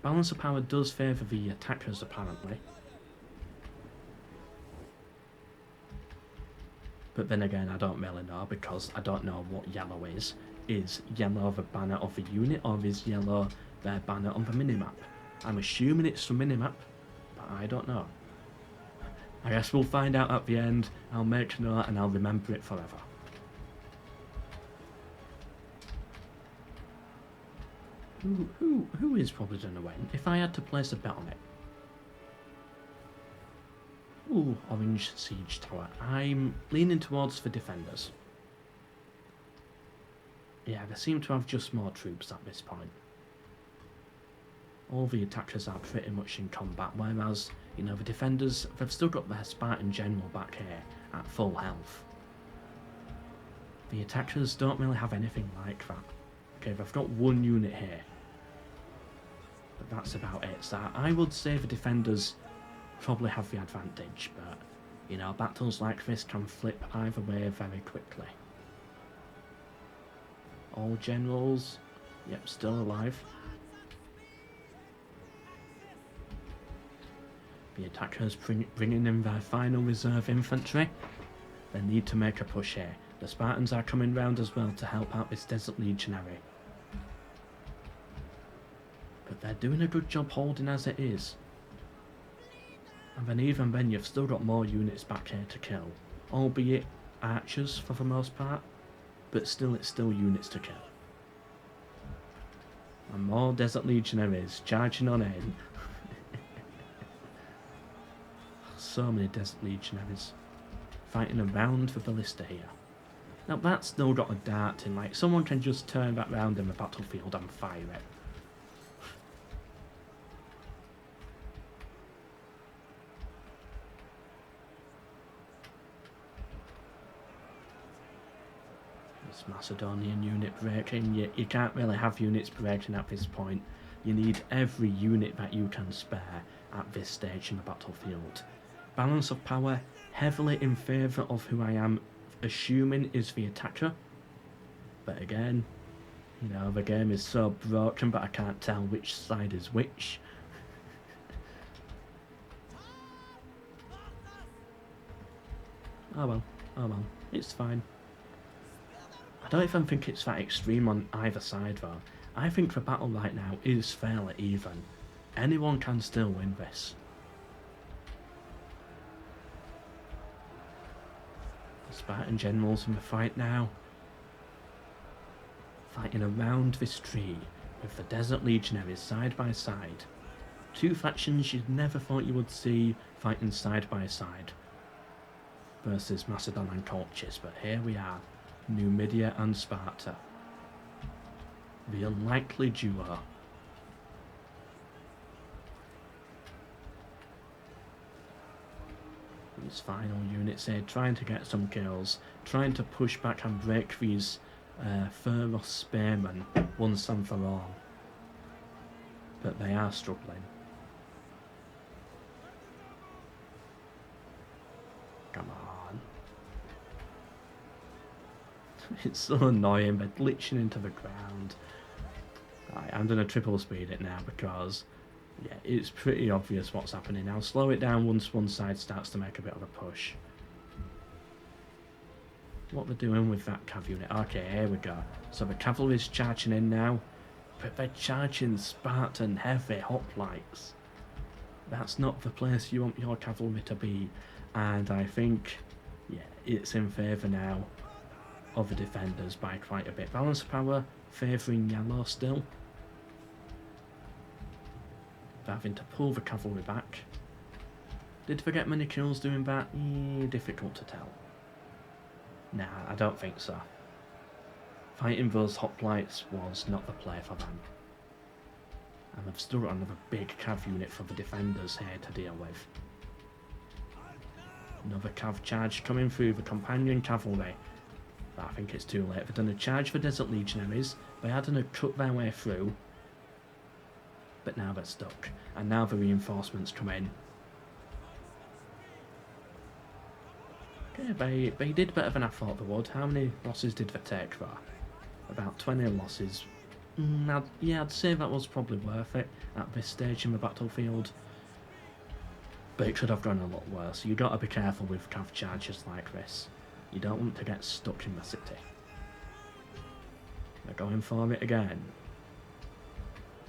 A: Balance of power does favour the attackers, apparently. But then again, I don't really know, because I don't know what yellow is. Is yellow the banner of the unit, or is yellow their banner on the minimap? I'm assuming it's the minimap, but I don't know. I guess we'll find out at the end. I'll make note and I'll remember it forever. Who is probably going to win if I had to place a bet on it? Ooh, Orange Siege Tower. I'm leaning towards the defenders. Yeah, they seem to have just more troops at this point. All the attackers are pretty much in combat, whereas, you know, the defenders, they've still got their Spartan general back here at full health. The attackers don't really have anything like that. Okay, they've got 1 unit here. But that's about it. So I would say the defenders probably have the advantage, but, you know, battles like this can flip either way very quickly. All generals, yep, still alive. The attackers bringing in their final reserve infantry. They need to make a push here. The Spartans are coming round as well to help out this Desert Legionary. But they're doing a good job holding as it is. And then even then you've still got more units back here to kill. Albeit archers for the most part. but still, it's still units to kill. And more Desert Legionaries charging on in. So many Desert Legionaries fighting around the ballista here. Now that's still got a dart in, like someone can just turn that round in the battlefield and fire it. This Macedonian unit breaking, you can't really have units breaking at this point. You need every unit that you can spare at this stage in the battlefield. Balance of power heavily in favour of who I am assuming is the attacker. But again, you know, the game is so broken but I can't tell which side is which. Oh well, it's fine. I don't even think it's that extreme on either side though. I think the battle right now is fairly even. Anyone can still win this. The Spartan generals in the fight now. Fighting around this tree with the Desert Legionaries side by side. Two factions you'd never thought you would see fighting side by side versus Macedon and Colchis, but here we are, Numidia and Sparta. The unlikely duo. These final units here trying to get some kills, trying to push back and break these Pharos spearmen once and for all. But they are struggling. Come on. It's so annoying, they're glitching into the ground. Right, I'm going to triple speed it now because, yeah, it's pretty obvious what's happening. I'll slow it down once one side starts to make a bit of a push. What they're doing with that cav unit. Okay, here we go. So the cavalry's charging in now, but they're charging Spartan heavy hoplites. That's not the place you want your cavalry to be. And I think, yeah, it's in favour now of the defenders by quite a bit. Balance of power favouring yellow still. They're having to pull the cavalry back. Did they get many kills doing that? Difficult to tell. Nah, I don't think so. Fighting those hoplites was not the play for them. And they've still got another big cav unit for the defenders here to deal with. Another cav charge coming through the companion cavalry. But I think it's too late. They've done a charge for Desert Legionaries. They had to cut their way through. But now they're stuck. And now the reinforcements come in. Okay, they did better than I thought they would. How many losses did they take there? About 20 losses. I'd say that was probably worth it at this stage in the battlefield. But it could have gone a lot worse. You got to be careful with cav charges like this. You don't want to get stuck in the city. They're going for it again.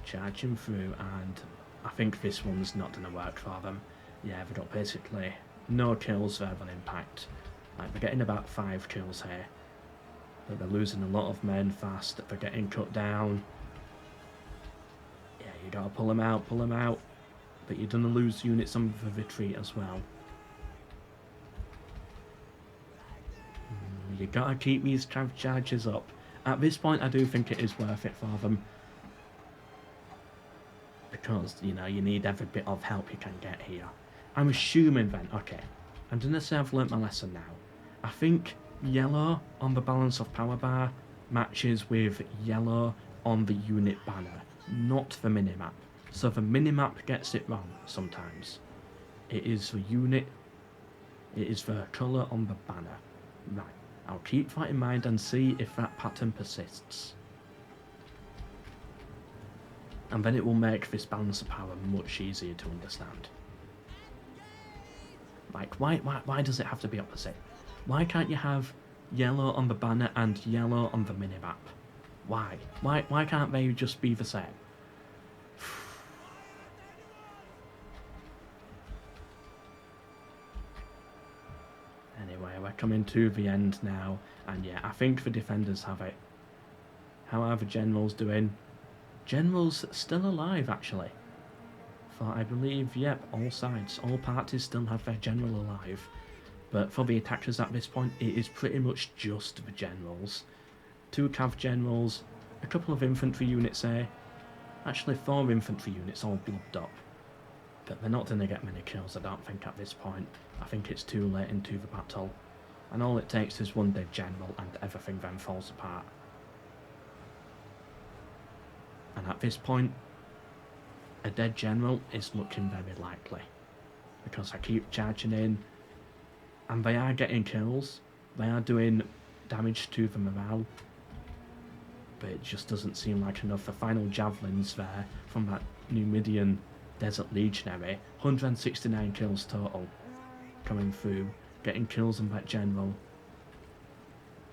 A: Charging through, and I think this one's not going to work for them. Yeah, they've got basically no kills there on impact. Like, they're getting about 5 kills here. But they're losing a lot of men fast. They're getting cut down. Yeah, you gotta pull them out, pull them out. But you're gonna lose units on the retreat as well. You gotta keep these cav charges up. At this point, I do think it is worth it for them. Because, you know, you need every bit of help you can get here. I'm assuming then, okay, I'm gonna say I've learnt my lesson now. I think yellow on the balance of power bar matches with yellow on the unit banner, not the minimap. So the minimap gets it wrong sometimes. It is the unit, it is the colour on the banner. Right, I'll keep that in mind and see if that pattern persists. And then it will make this balance of power much easier to understand. Like, why does it have to be opposite? Why can't you have yellow on the banner and yellow on the minimap? Why? Why can't they just be the same? Anyway, we're coming to the end now, and yeah, I think the defenders have it. How are the generals doing? Generals still alive, actually. For I believe, yep, all sides, all parties still have their general alive. But for the attackers at this point, it is pretty much just the generals. 2 cav generals, a couple of infantry units here. Actually, 4 infantry units all blobbed up. But they're not going to get many kills, I don't think, at this point. I think it's too late into the battle. And all it takes is one dead general and everything then falls apart. And at this point, a dead general is looking very likely. Because I keep charging in, and they are getting kills. They are doing damage to the morale. But it just doesn't seem like enough. The final javelins there from that Numidian Desert Legionary, 169 kills total coming through, getting kills on that general.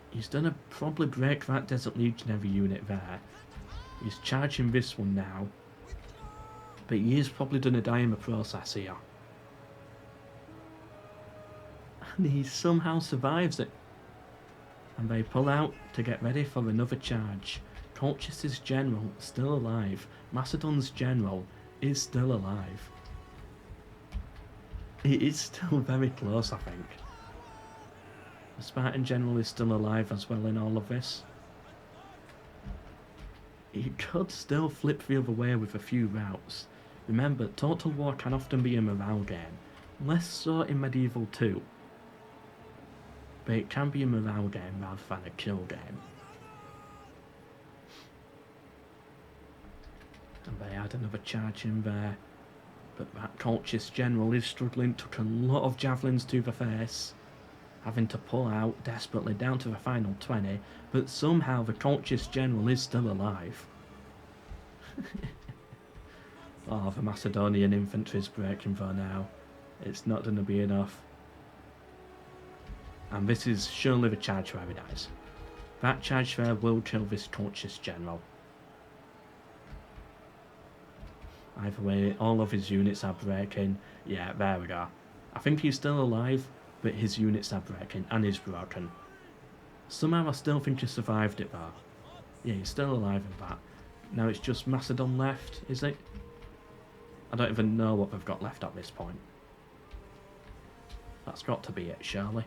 A: He's gonna probably break that Desert Legionary unit there. He's charging this one now, but he is probably gonna die in the process here. And he somehow survives it. And they pull out to get ready for another charge. Colchis' general still alive. Macedon's general is still alive. It is still very close, I think. The Spartan general is still alive as well in all of this. He could still flip the other way with a few routes. Remember, Total War can often be a morale game. Less so in Medieval 2. But it can be a morale game rather than a kill game. And they had another charge in there. But that Colchis general is struggling, took a lot of javelins to the face. Having to pull out desperately down to the final 20. But somehow the Colchis general is still alive. Oh, the Macedonian infantry's breaking though now. It's not going to be enough. And this is surely the charge where he dies. That charge there will kill this Colchis general. Either way, all of his units are breaking. Yeah, there we go. I think he's still alive, but his units are breaking and he's broken. Somehow I still think he survived it though. Yeah, he's still alive in that. Now it's just Macedon left, is it? I don't even know what they've got left at this point. That's got to be it, surely.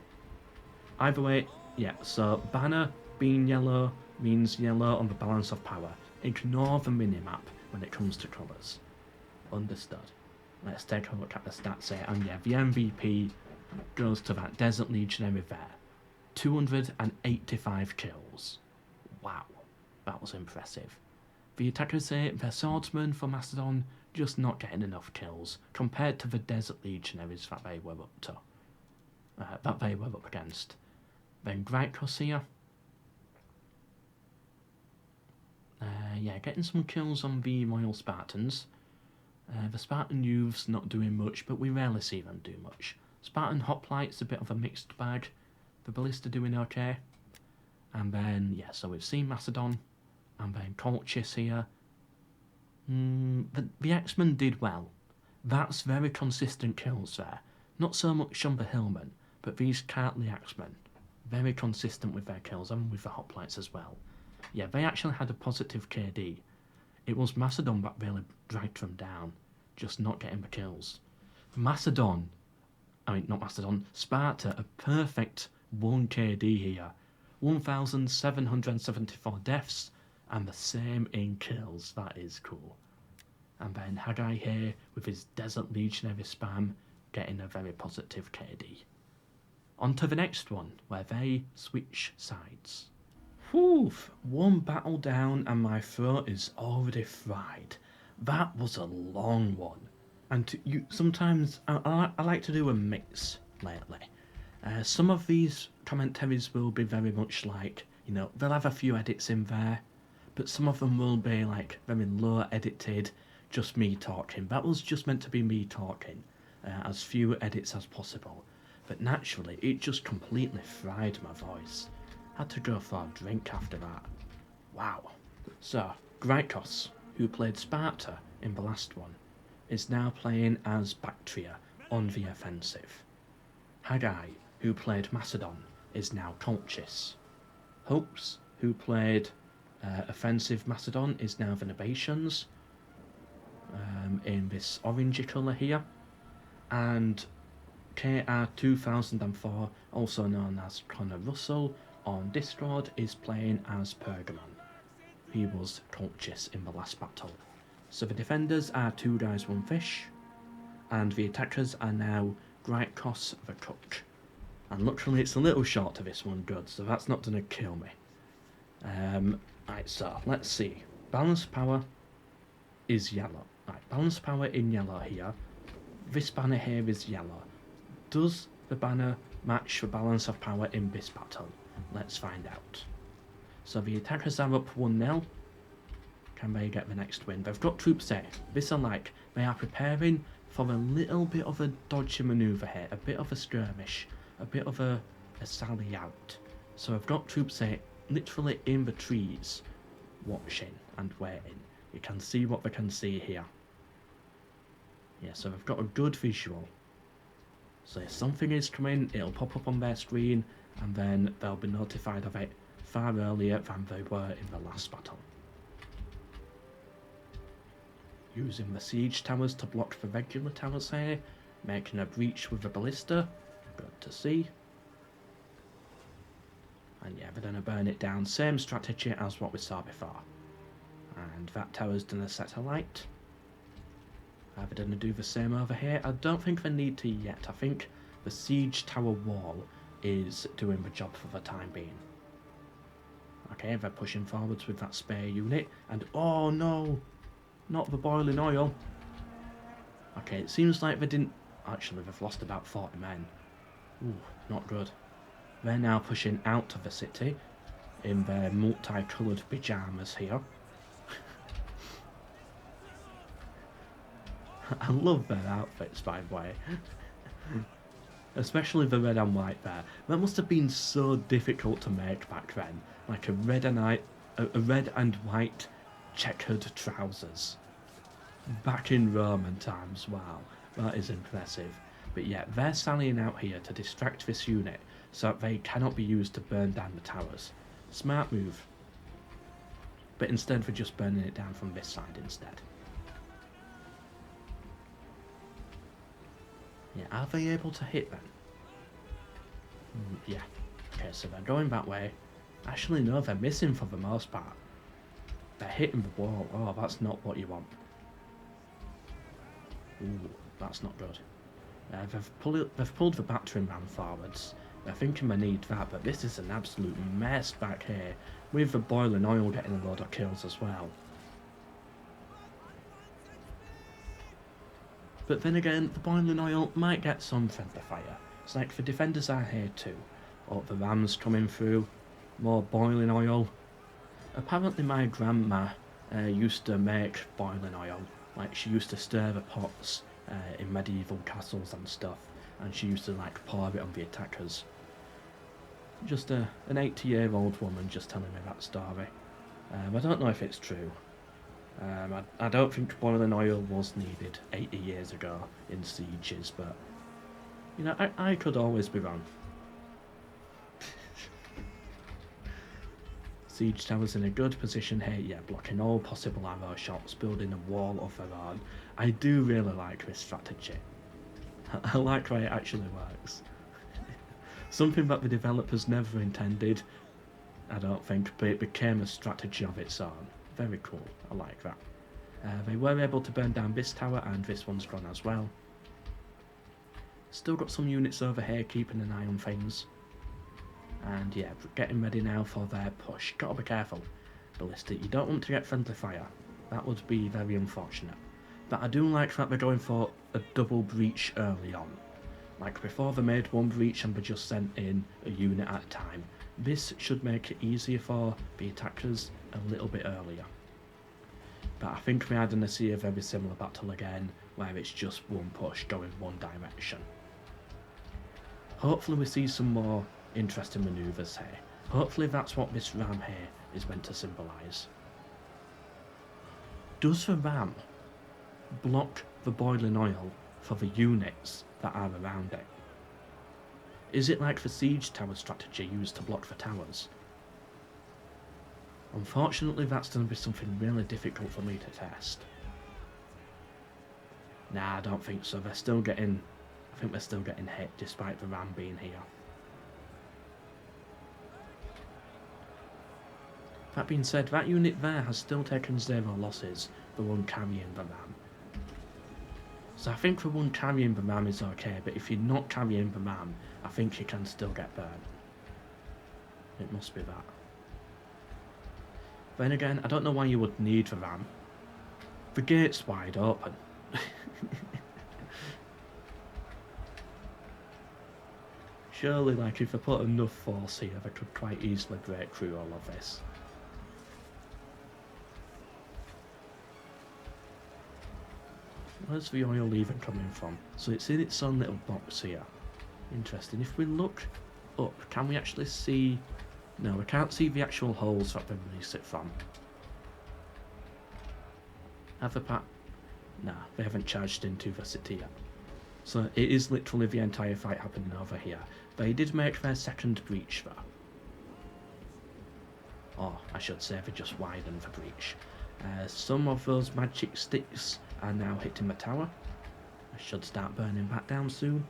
A: Either way, yeah, so banner being yellow means yellow on the balance of power. Ignore the minimap when it comes to colours. Understood. Let's take a look at the stats here, and yeah, the MVP goes to that Desert Legionary there. 285 kills. Wow, that was impressive. The attackers here, the swordsmen for Macedon, just not getting enough kills compared to the Desert Legionaries that they were up to. That they were up against. Then Grykos here. Yeah, getting some kills on the Royal Spartans. The Spartan youths not doing much, but we rarely see them do much. Spartan hoplites a bit of a mixed bag. The ballista doing okay. And then, yeah, so we've seen Macedon. And then Colchis here. The X-Men did well. That's very consistent kills there. Not so much on the Hillmen, but these Cartley X-Men. Very consistent with their kills and with the hoplites as well. Yeah, they actually had a positive KD. It was Macedon that really dragged them down, just not getting the kills. Sparta, a perfect 1 KD here. 1,774 deaths, and the same in kills. That is cool. And then Haggai here with his Desert Legionary spam, getting a very positive KD. On to the next one, where they switch sides. Whew, one battle down and my throat is already fried. That was a long one. And sometimes I like to do a mix lately. Some of these commentaries will be very much like, they'll have a few edits in there, but some of them will be like very low edited, just me talking. That was just meant to be me talking, as few edits as possible. But naturally, it just completely fried my voice. Had to go for a drink after that. Wow. So, Grykos, who played Sparta in the last one, is now playing as Bactria on the offensive. Haggai, who played Macedon, is now Colchis. Hopes, who played offensive Macedon, is now the Nabateans, in this orangey colour here. And KR 2004, also known as Connor Russell on Discord, is playing as Pergamon. He was Colchis in the last battle. So the defenders are 2 guys 1 fish, and the attackers are now Grykos the Cook. And luckily it's a little short to this one good, so that's not going to kill me. Right, so let's see. Balance power is yellow. Right, balance power in yellow here. This banner here is yellow. Does the banner match the balance of power in this battle? Let's find out. So the attackers are up 1-0. Can they get the next win? They've got troops A. This I like. They are preparing for a little bit of a dodgy manoeuvre here. A bit of a skirmish. A bit of a sally out. So I've got troops A literally in the trees, watching and waiting. You can see what they can see here. Yeah, so they've got a good visual. So if something is coming, it'll pop up on their screen, and then they'll be notified of it far earlier than they were in the last battle. Using the siege towers to block the regular towers here, making a breach with the ballista. Good to see. And yeah, they're going to burn it down. Same strategy as what we saw before. And that tower's going to set alight. Are they going to do the same over here? I don't think they need to yet. I think the siege tower wall is doing the job for the time being. Okay, they're pushing forwards with that spare unit. And oh no! Not the boiling oil. Okay, it seems like they didn't... Actually, they've lost about 40 men. Ooh, not good. They're now pushing out of the city in their multicoloured pyjamas here. I love their outfits, by the way. Especially the red and white there. That must have been so difficult to make back then. Like a red and white checkered trousers. Back in Roman times, wow. That is impressive. But yeah, they're sallying out here to distract this unit so that they cannot be used to burn down the towers. Smart move. But instead they're just burning it down from this side instead. Yeah, are they able to hit then? Yeah. Okay, so they're going that way. Actually, no, they're missing for the most part. They're hitting the wall. Oh, that's not what you want. Ooh, that's not good. They've pulled the battering ram forwards. They're thinking they need that, but this is an absolute mess back here, with the boiling oil getting a load of kills as well. But then again, the boiling oil might get some friendly fire. It's like the defenders are here too. Oh, the rams coming through. More boiling oil. Apparently my grandma used to make boiling oil. Like, she used to stir the pots in medieval castles and stuff. And she used to, like, pour it on the attackers. Just an 80-year-old woman just telling me that story. I don't know if it's true. I don't think boiling oil was needed 80 years ago in sieges, but, you know, I could always be wrong. Siege towers in a good position here, yeah, blocking all possible arrow shots, building a wall of their own. I do really like this strategy. I like how it actually works. Something that the developers never intended, I don't think, but it became a strategy of its own. Very cool, I like that. They were able to burn down this tower, and this one's gone as well. Still got some units over here keeping an eye on things. And yeah, getting ready now for their push. Gotta be careful, Ballista. You don't want to get friendly fire. That would be very unfortunate. But I do like that they're going for a double breach early on. Like before they made one breach and they just sent in a unit at a time. This should make it easier for the attackers a little bit earlier. But I think we are going to see a very similar battle again, where it's just one push going one direction. Hopefully we see some more interesting manoeuvres here. Hopefully that's what this ram here is meant to symbolise. Does the ram block the boiling oil for the units that are around it? Is it like the siege tower strategy used to block the towers? Unfortunately, that's going to be something really difficult for me to test. Nah, I don't think so. They're still getting... I think they're still getting hit despite the ram being here. That being said, that unit there has still taken 0 losses, the one carrying the ram. So I think the one carrying the ram is okay, but if you're not carrying the ram, I think you can still get burned. It must be that. Then again, I don't know why you would need the ram. The gate's wide open. Surely, like, if I put enough force here, I could quite easily break through all of this. Where's the oil even coming from? So it's in its own little box here. Interesting. If we look up, can we actually see... No, we can't see the actual holes that they release it from. Have the pack... Nah, they haven't charged into the city yet. So it is literally the entire fight happening over here. They did make their second breach though. Or, I should say, they just widened the breach. Some of those magic sticks are now hitting the tower. I should start burning that down soon.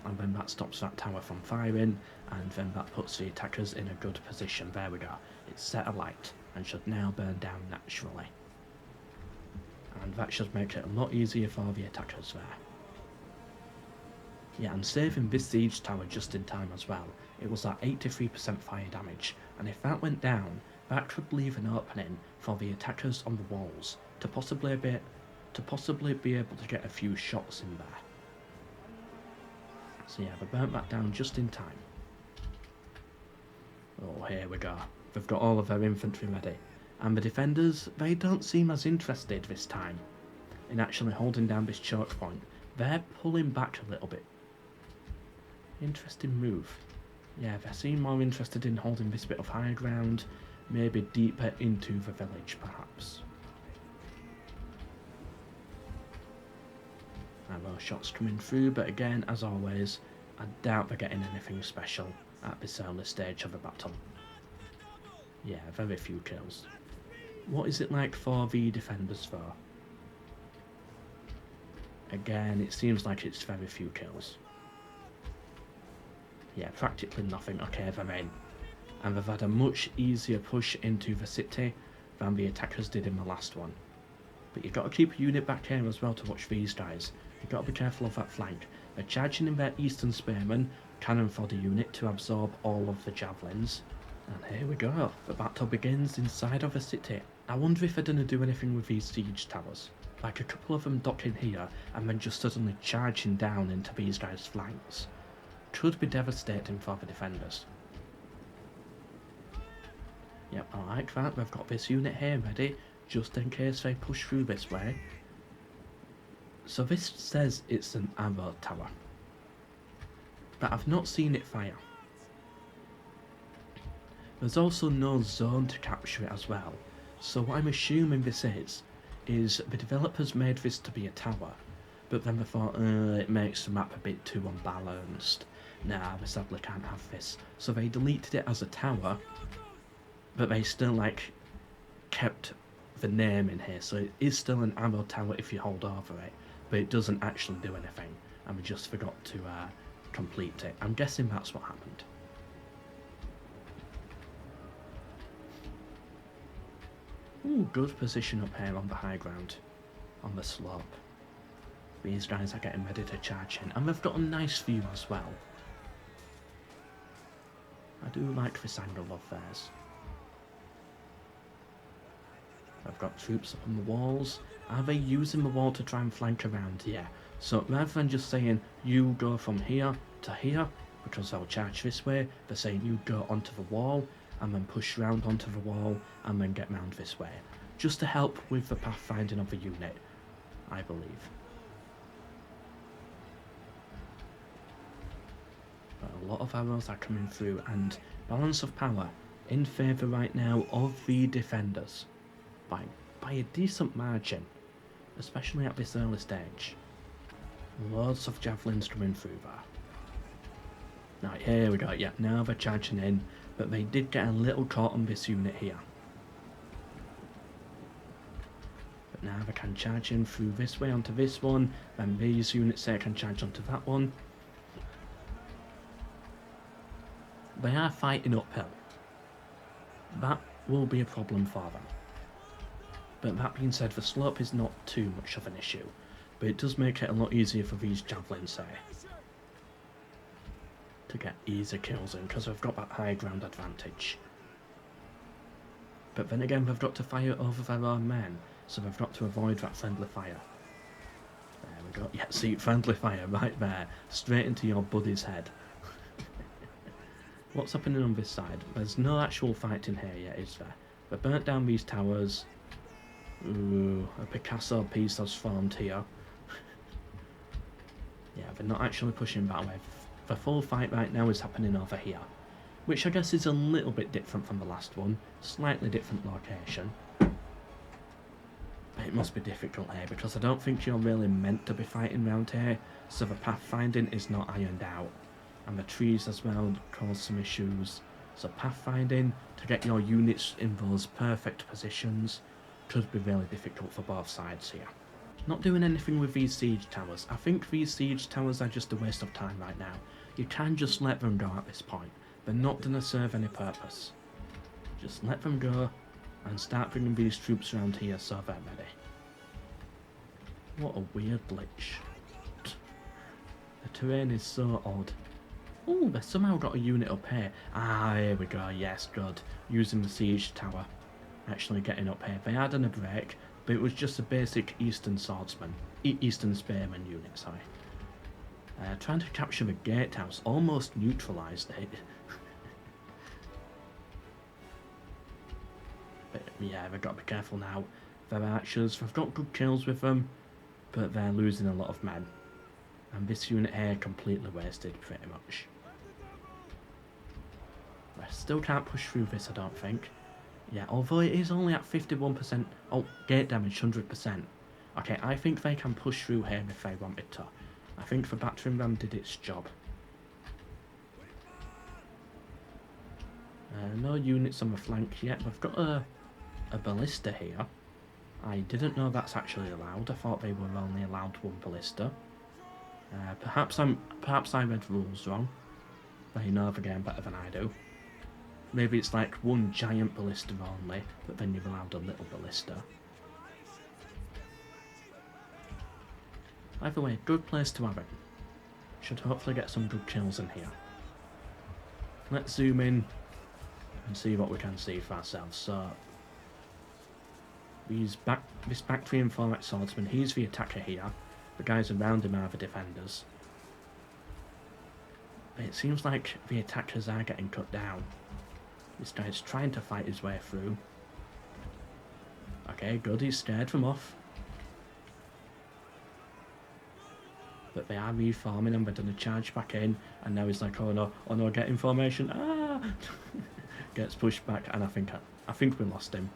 A: And then that stops that tower from firing, and then that puts the attackers in a good position. There we go. It's set alight and should now burn down naturally. And that should make it a lot easier for the attackers there. Yeah, and saving this siege tower just in time as well. It was at 83% fire damage, and if that went down, that could leave an opening for the attackers on the walls to possibly be able to get a few shots in there. So yeah, they burnt that down just in time. Oh, here we go. They've got all of their infantry ready. And the defenders, they don't seem as interested this time in actually holding down this choke point. They're pulling back a little bit. Interesting move. Yeah, they seem more interested in holding this bit of high ground, maybe deeper into the village perhaps. Now those shots coming through, but again, as always, I doubt they're getting anything special at this early stage of the battle. Yeah, very few kills. What is it like for the defenders though? Again, it seems like it's very few kills. Yeah, practically nothing. Okay, they're in. And they've had a much easier push into the city than the attackers did in the last one. But you've got to keep a unit back here as well to watch these guys. You've got to be careful of that flank. They're charging in their eastern spearmen, cannon fodder unit to absorb all of the javelins. And here we go. The battle begins inside of the city. I wonder if they're going to do anything with these siege towers. Like a couple of them docking here and then just suddenly charging down into these guys' flanks. Could be devastating for the defenders. Yep, I like that. We've got this unit here ready, just in case they push through this way. So this says it's an arrow tower, but I've not seen it fire. There's also no zone to capture it as well, so what I'm assuming this is the developers made this to be a tower, but then they thought, it makes the map a bit too unbalanced. Nah, we sadly can't have this. So they deleted it as a tower, but they still, like, kept the name in here. So it is still an arrow tower if you hold over it, but it doesn't actually do anything. And we just forgot to complete it. I'm guessing that's what happened. Ooh, good position up here on the high ground, on the slope. These guys are getting ready to charge in, and they've got a nice view as well. I do like this angle of theirs. I've got troops up on the walls. Are they using the wall to try and flank around? Yeah. So rather than just saying, you go from here to here, because they'll charge this way, they're saying you go onto the wall, and then push round onto the wall, and then get round this way. Just to help with the pathfinding of the unit, I believe. But a lot of arrows are coming through, and balance of power in favour right now of the defenders. By a decent margin, especially at this early stage. Loads of javelins coming through there. Right, here we go. Yeah, now they're charging in, but they did get a little caught on this unit here. But now they can charge in through this way onto this one, then these units there can charge onto that one. They are fighting uphill. That will be a problem for them. But that being said, the slope is not too much of an issue, but it does make it a lot easier for these javelins there to get easy kills in, because they've got that high ground advantage. But then again, they've got to fire over their own men, so they've got to avoid that friendly fire. There we go. Yeah, see, friendly fire right there, straight into your buddy's head. What's happening on this side? There's no actual fighting here yet, is there? They burnt down these towers. Ooh, a Picasso piece has formed here. Yeah, they're not actually pushing that way. The full fight right now is happening over here, which I guess is a little bit different from the last one. Slightly different location. But it must be difficult here, because I don't think you're really meant to be fighting around here, so the pathfinding is not ironed out. And the trees as well cause some issues. So pathfinding to get your units in those perfect positions could be really difficult for both sides here. Not doing anything with these siege towers. I think these siege towers are just a waste of time right now. You can just let them go at this point. They're not going to serve any purpose. Just let them go and start bringing these troops around here so they're ready. What a weird glitch. The terrain is so odd. Oh, they've somehow got a unit up here. Ah, here we go. Yes, good. Using the siege tower. Actually getting up here. They had a break, but it was just a basic Eastern Swordsman. Eastern Spearman unit, sorry. Trying to capture the gatehouse. Almost neutralised it. But yeah, they've got to be careful now. Their archers, they've got good kills with them, but they're losing a lot of men. And this unit here completely wasted, pretty much. I still can't push through this, I don't think. Yeah, although it is only at 51%. Oh, gate damage, 100%. Okay, I think they can push through here if they wanted to. I think the battering ram did its job. No units on the flank yet. We've got a ballista here. I didn't know that's actually allowed. I thought they were only allowed one ballista. Perhaps I read rules wrong. They know the game better than I do. Maybe it's like one giant ballista only, but then you've allowed a little ballista. Either way, good place to have it. Should hopefully get some good kills in here. Let's zoom in and see what we can see for ourselves. So, this back 3 and 4 swordsman, he's the attacker here. The guys around him are the defenders. But it seems like the attackers are getting cut down. This guy's trying to fight his way through. Okay, good, he's scared them off. But they are reforming and they're going to charge back in. And now he's like, oh no, get in formation. Ah! Gets pushed back, and I think we lost him.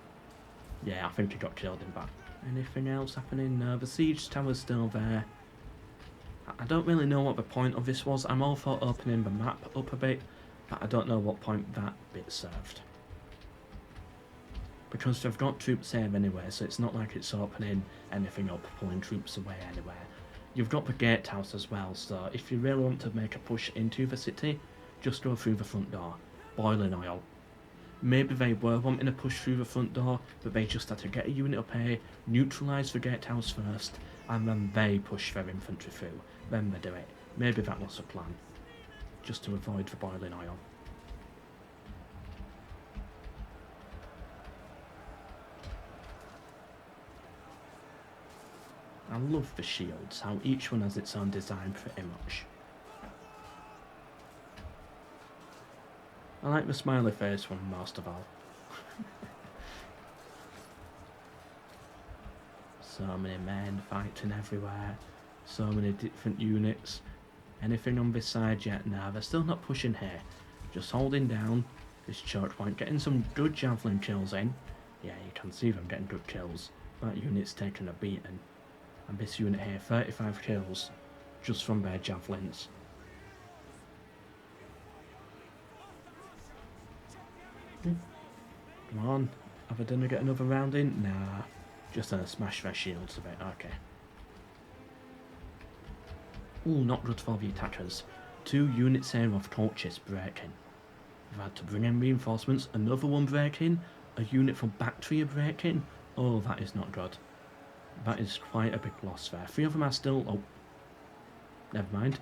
A: Yeah, I think he got killed in back. Anything else happening? No, the siege tower's still there. I don't really know what the point of this was. I'm all for opening the map up a bit, but I don't know what point that bit served. Because they've got troops here anyway, so it's not like it's opening anything up, pulling troops away anywhere. You've got the gatehouse as well, so if you really want to make a push into the city, just go through the front door. Boiling oil. Maybe they were wanting to push through the front door, but they just had to get a unit up here, neutralise the gatehouse first, and then they push their infantry through. Then they do it. Maybe that was the plan. Just to avoid the boiling oil. I love the shields, how each one has its own design pretty much. I like the smiley face one most of all. So many men fighting everywhere, so many different units. Anything on this side yet? Nah, they're still not pushing here. Just holding down this choke point, getting some good javelin kills in. Yeah, you can see them getting good kills. That unit's taking a beating. And this unit here, 35 kills. just from their javelins. Come on, have I done to get another round in? Nah, just gonna smash their shields a bit, okay. Ooh, not good for the attackers. 2 units here of torches breaking. We've had to bring in reinforcements, another one breaking, a unit from Bactria breaking. Oh, that is not good. That is quite a big loss there. 3 of them are still... oh, never mind.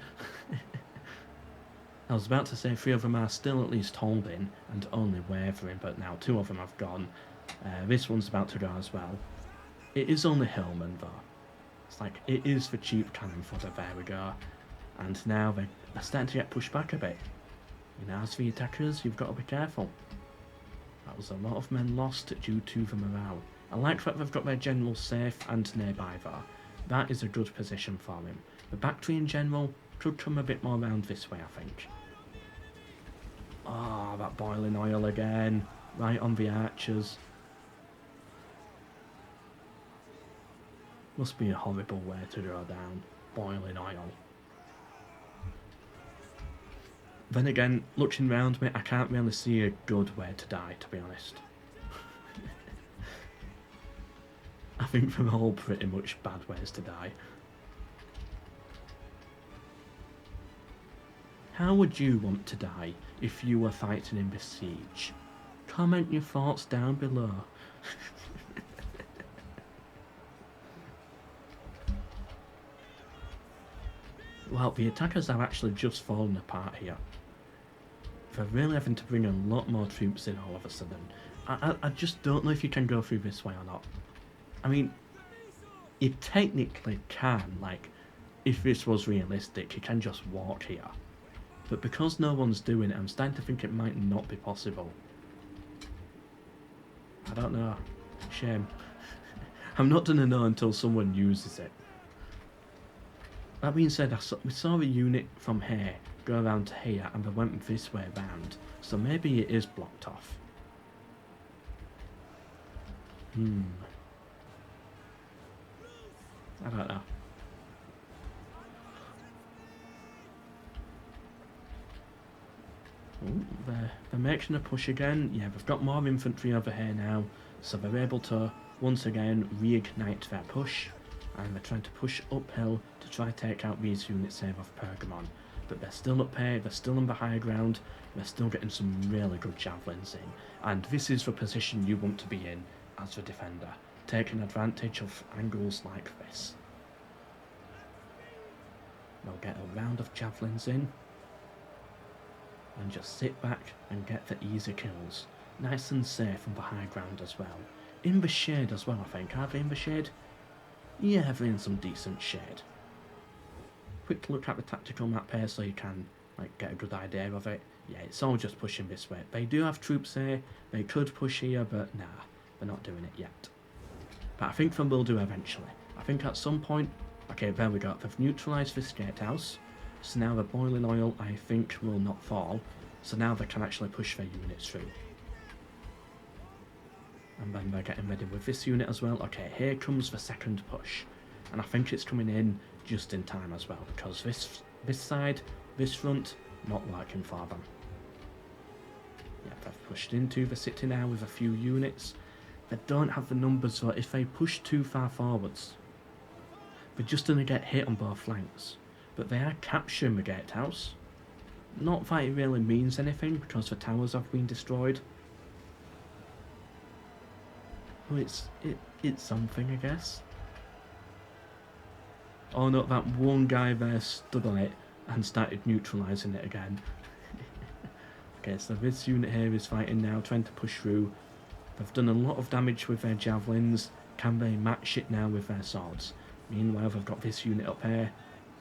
A: I was about to say 3 of them are still at least holding and only wavering, but now 2 of them have gone. This one's about to go as well. It is only Hillman though. It's like, it is the cheap cannon fodder, there we go. And now they're starting to get pushed back a bit. You know, as for the attackers, you've got to be careful. That was a lot of men lost due to the morale. I like that they've got their general safe and nearby though. That is a good position for him. The Bactrian general could come a bit more round this way, I think. Ah, oh, that boiling oil again. Right on the archers. Must be a horrible way to go down. Boiling oil. Then again, looking round me, I can't really see a good way to die, to be honest. I think they're all pretty much bad ways to die. How would you want to die if you were fighting in this siege? Comment your thoughts down below. Well, the attackers are actually just falling apart here. They're really having to bring a lot more troops in all of a sudden. I just don't know if you can go through this way or not. I mean, you technically can, like, if this was realistic, you can just walk here. But because no one's doing it, I'm starting to think it might not be possible. I don't know. Shame. I'm not gonna know until someone uses it. That being said, we saw a unit from here go around to here and they went this way round. So maybe it is blocked off. I don't know. Ooh, they're making a push again. Yeah, we've got more infantry over here now, so they're able to once again reignite their push, and they're trying to push uphill to try to take out these units here of Pergamon. But they're still up here, they're still on the high ground, they're still getting some really good javelins in, and this is the position you want to be in as a defender, taking advantage of angles like this. We'll get a round of javelins in, and just sit back and get the easy kills. Nice and safe on the high ground as well. In the shade as well, I think. Are they in the shade? Yeah, they're in some decent shade. Quick look at the tactical map here so you can like get a good idea of it. Yeah, it's all just pushing this way. They do have troops here. They could push here, but nah, they're not doing it yet. But I think they will do eventually. I think at some point... Okay, there we go. They've neutralised this gatehouse. So now the boiling oil, I think, will not fall. So now they can actually push their units through. And then they're getting ready with this unit as well. Okay, here comes the second push. And I think it's coming in just in time as well, because this side, this front, not working for them. Yeah, they've pushed into the city now with a few units. They don't have the numbers, so if they push too far forwards, they're just going to get hit on both flanks. But they are capturing the gatehouse. Not that it really means anything, because the towers have been destroyed. Well, it's something, I guess. Oh no, that one guy there stood on it and started neutralising it again. Okay, so this unit here is fighting now, trying to push through. They've done a lot of damage with their javelins. Can they match it now with their swords? Meanwhile, they've got this unit up here.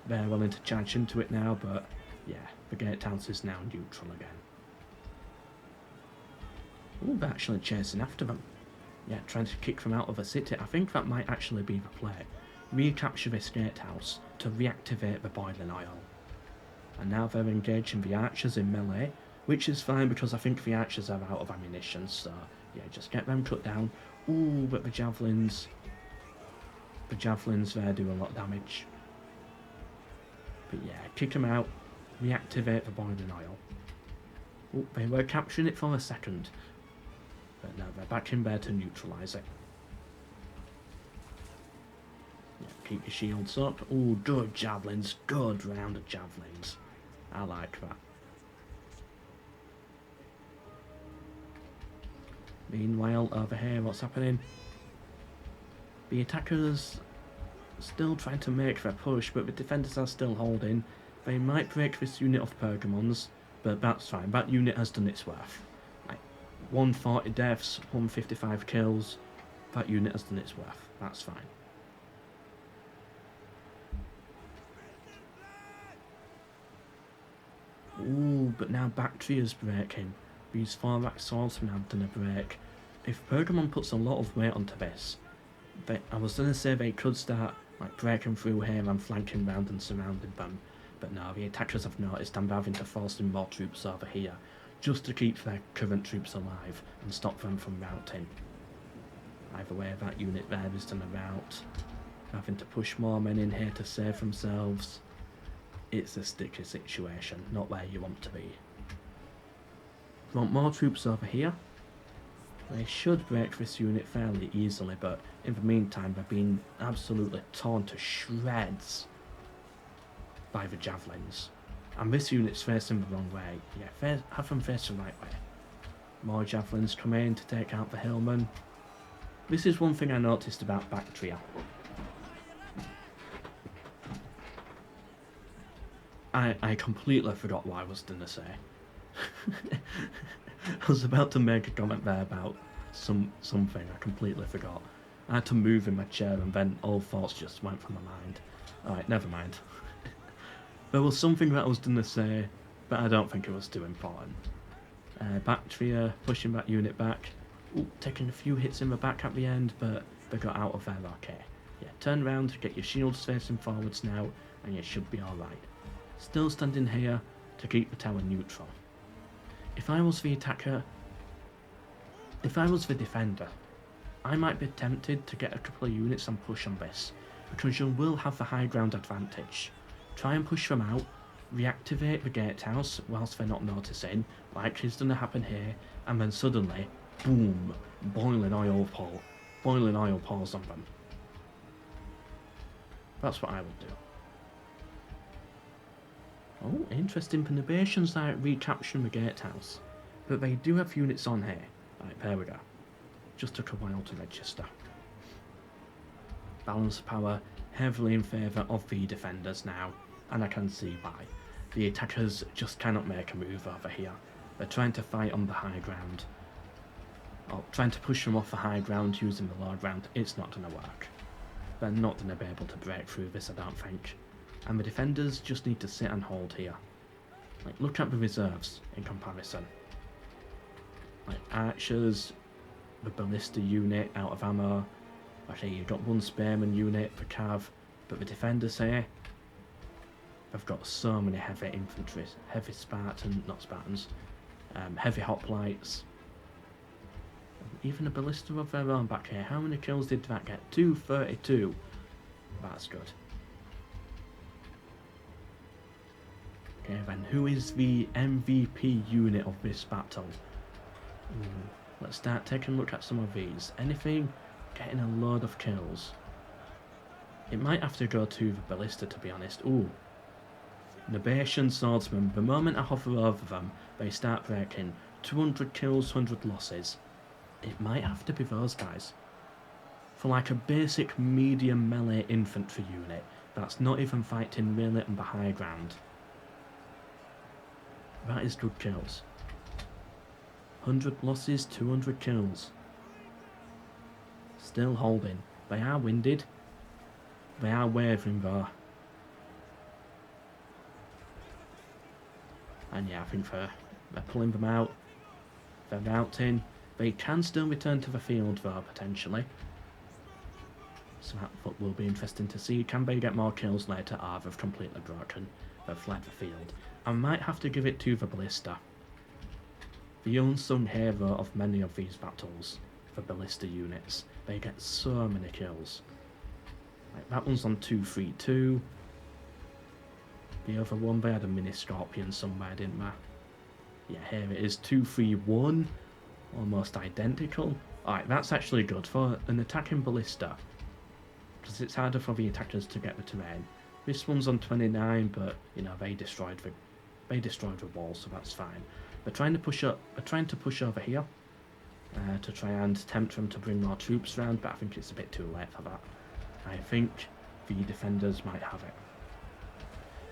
A: They're willing to charge into it now, but yeah, the gatehouse is now neutral again. Ooh, they're actually chasing after them. Yeah, trying to kick them out of the city. I think that might actually be the play. Recapture this gatehouse to reactivate the boiling oil. And now they're engaging the archers in melee, which is fine because I think the archers are out of ammunition, so yeah, just get them cut down. Ooh, but the javelins there do a lot of damage. But yeah, kick them out, reactivate the boiling oil. Oh, they were capturing it for a second, but now they're back in there to neutralise it. Yeah, keep your shields up. Oh, good javelins, good round of javelins. I like that. Meanwhile, over here, what's happening? The attackers still trying to make their push, but the defenders are still holding. They might break this unit of Pergamons, but that's fine. That unit has done its worth. Like, 140 deaths, 155 kills. That unit has done its worth. That's fine. Ooh, but now Bactria's breaking. These Thorax swordsmen have done a break. If Pergamon puts a lot of weight onto this, I was going to say they could start like breaking through here and flanking round and surrounding them, but no, the attackers have noticed and they're having to force in more troops over here, just to keep their current troops alive and stop them from routing. Either way, that unit there is done a rout. Having to push more men in here to save themselves. It's a sticky situation, not where you want to be. Want more troops over here? They should break this unit fairly easily, but in the meantime they're being absolutely torn to shreds by the javelins. And this unit's facing the wrong way. Yeah, have them face the right way. More javelins come in to take out the hillmen. This is one thing I noticed about Bactria. I completely forgot what I was going to say. I was about to make a comment there about something I completely forgot. I had to move in my chair and then all thoughts just went from my mind. Alright, never mind. There was something that I was going to say, but I don't think it was too important. Bactria pushing that unit back. Ooh, taking a few hits in the back at the end, but they got out of there okay. Yeah, turn around, get your shields facing forwards now, and you should be alright. Still standing here to keep the tower neutral. If I was the attacker, if I was the defender, I might be tempted to get a couple of units and push on this, because you will have the high ground advantage. Try and push them out, reactivate the gatehouse whilst they're not noticing, like is going to happen here, and then suddenly, boom, boiling oil pours on them. That's what I would do. Oh, interesting. The Nabateans are recapturing the gatehouse, but they do have units on here. Right, there we go. Just took a while to register. Balance of power heavily in favour of the defenders now, and I can see why. The attackers just cannot make a move over here. They're trying to fight on the high ground. Or trying to push them off the high ground using the low ground. It's not going to work. They're not going to be able to break through this, I don't think. And the defenders just need to sit and hold here. Like, look at the reserves in comparison. Like, archers, the ballista unit out of ammo. Okay, you've got one spearman unit for cav, but the defenders here, they've got so many heavy infantry, heavy heavy hoplites. Even a ballista of their own back here. How many kills did that get? 232. That's good. Okay, then who is the MVP unit of this battle? Let's start taking a look at some of these. Anything getting a load of kills? It might have to go to the ballista, to be honest. Ooh. Nabatian swordsmen. The moment I hover over them, they start breaking. 200 kills, 100 losses. It might have to be those guys. For like a basic medium melee infantry unit that's not even fighting really on the high ground. That is good kills. 100 losses, 200 kills. Still holding. They are winded. They are wavering though. And yeah, I think they're pulling them out. They're routing. They can still return to the field though, potentially. So that will be interesting to see. Can they get more kills later? Ah, they've completely broken. They've fled the field. I might have to give it to the ballista. The unsung hero of many of these battles, the ballista units. They get so many kills. Like, that one's on 232. The other one, they had a mini Scorpion somewhere, didn't they? Yeah, here it is, 2-3-1. Almost identical. Alright, that's actually good for an attacking ballista, because it's harder for the attackers to get the terrain. This one's on 29, but you know they destroyed the wall, so that's fine. They're trying to push over here to try and tempt them to bring more troops around, but I think it's a bit too late for that. I think the defenders might have it,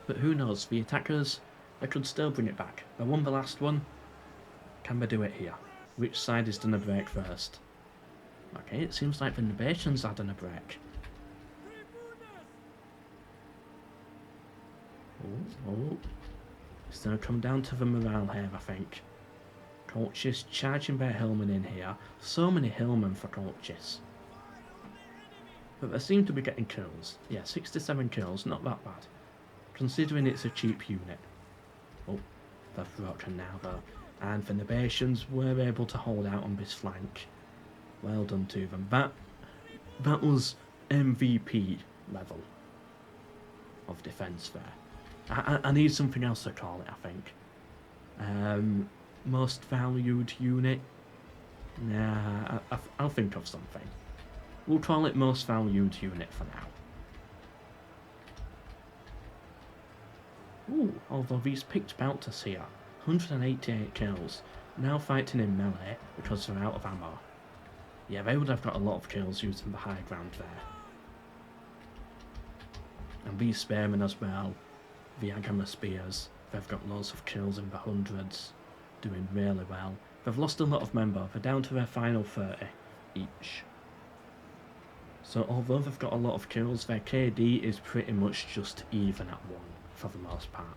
A: but who knows? The attackers, they could still bring it back. They won the last one. Can they do it here? Which side is done a break first? Okay, it seems like the Nabateans are done a break. Oh, it's going to come down to the morale here, I think. Colchis charging their hillmen in here. So many hillmen for Colchis. But they seem to be getting kills. Yeah, 67 kills, not that bad, considering it's a cheap unit. Oh, they've broken now though. And the Nabateans were able to hold out on this flank. Well done to them. That was MVP level of defence there. I need something else to call it, I think. Most valued unit? Nah, I'll think of something. We'll call it most valued unit for now. Ooh, although these picked Baltus here, 188 kills, now fighting in melee because they're out of ammo. Yeah, they would have got a lot of kills using the high ground there. And these spearmen as well, the Agama spears, they've got loads of kills in the hundreds, doing really well. They've lost a lot of men though, they're down to their final 30 each. So although they've got a lot of kills, their KD is pretty much just even at 1 for the most part.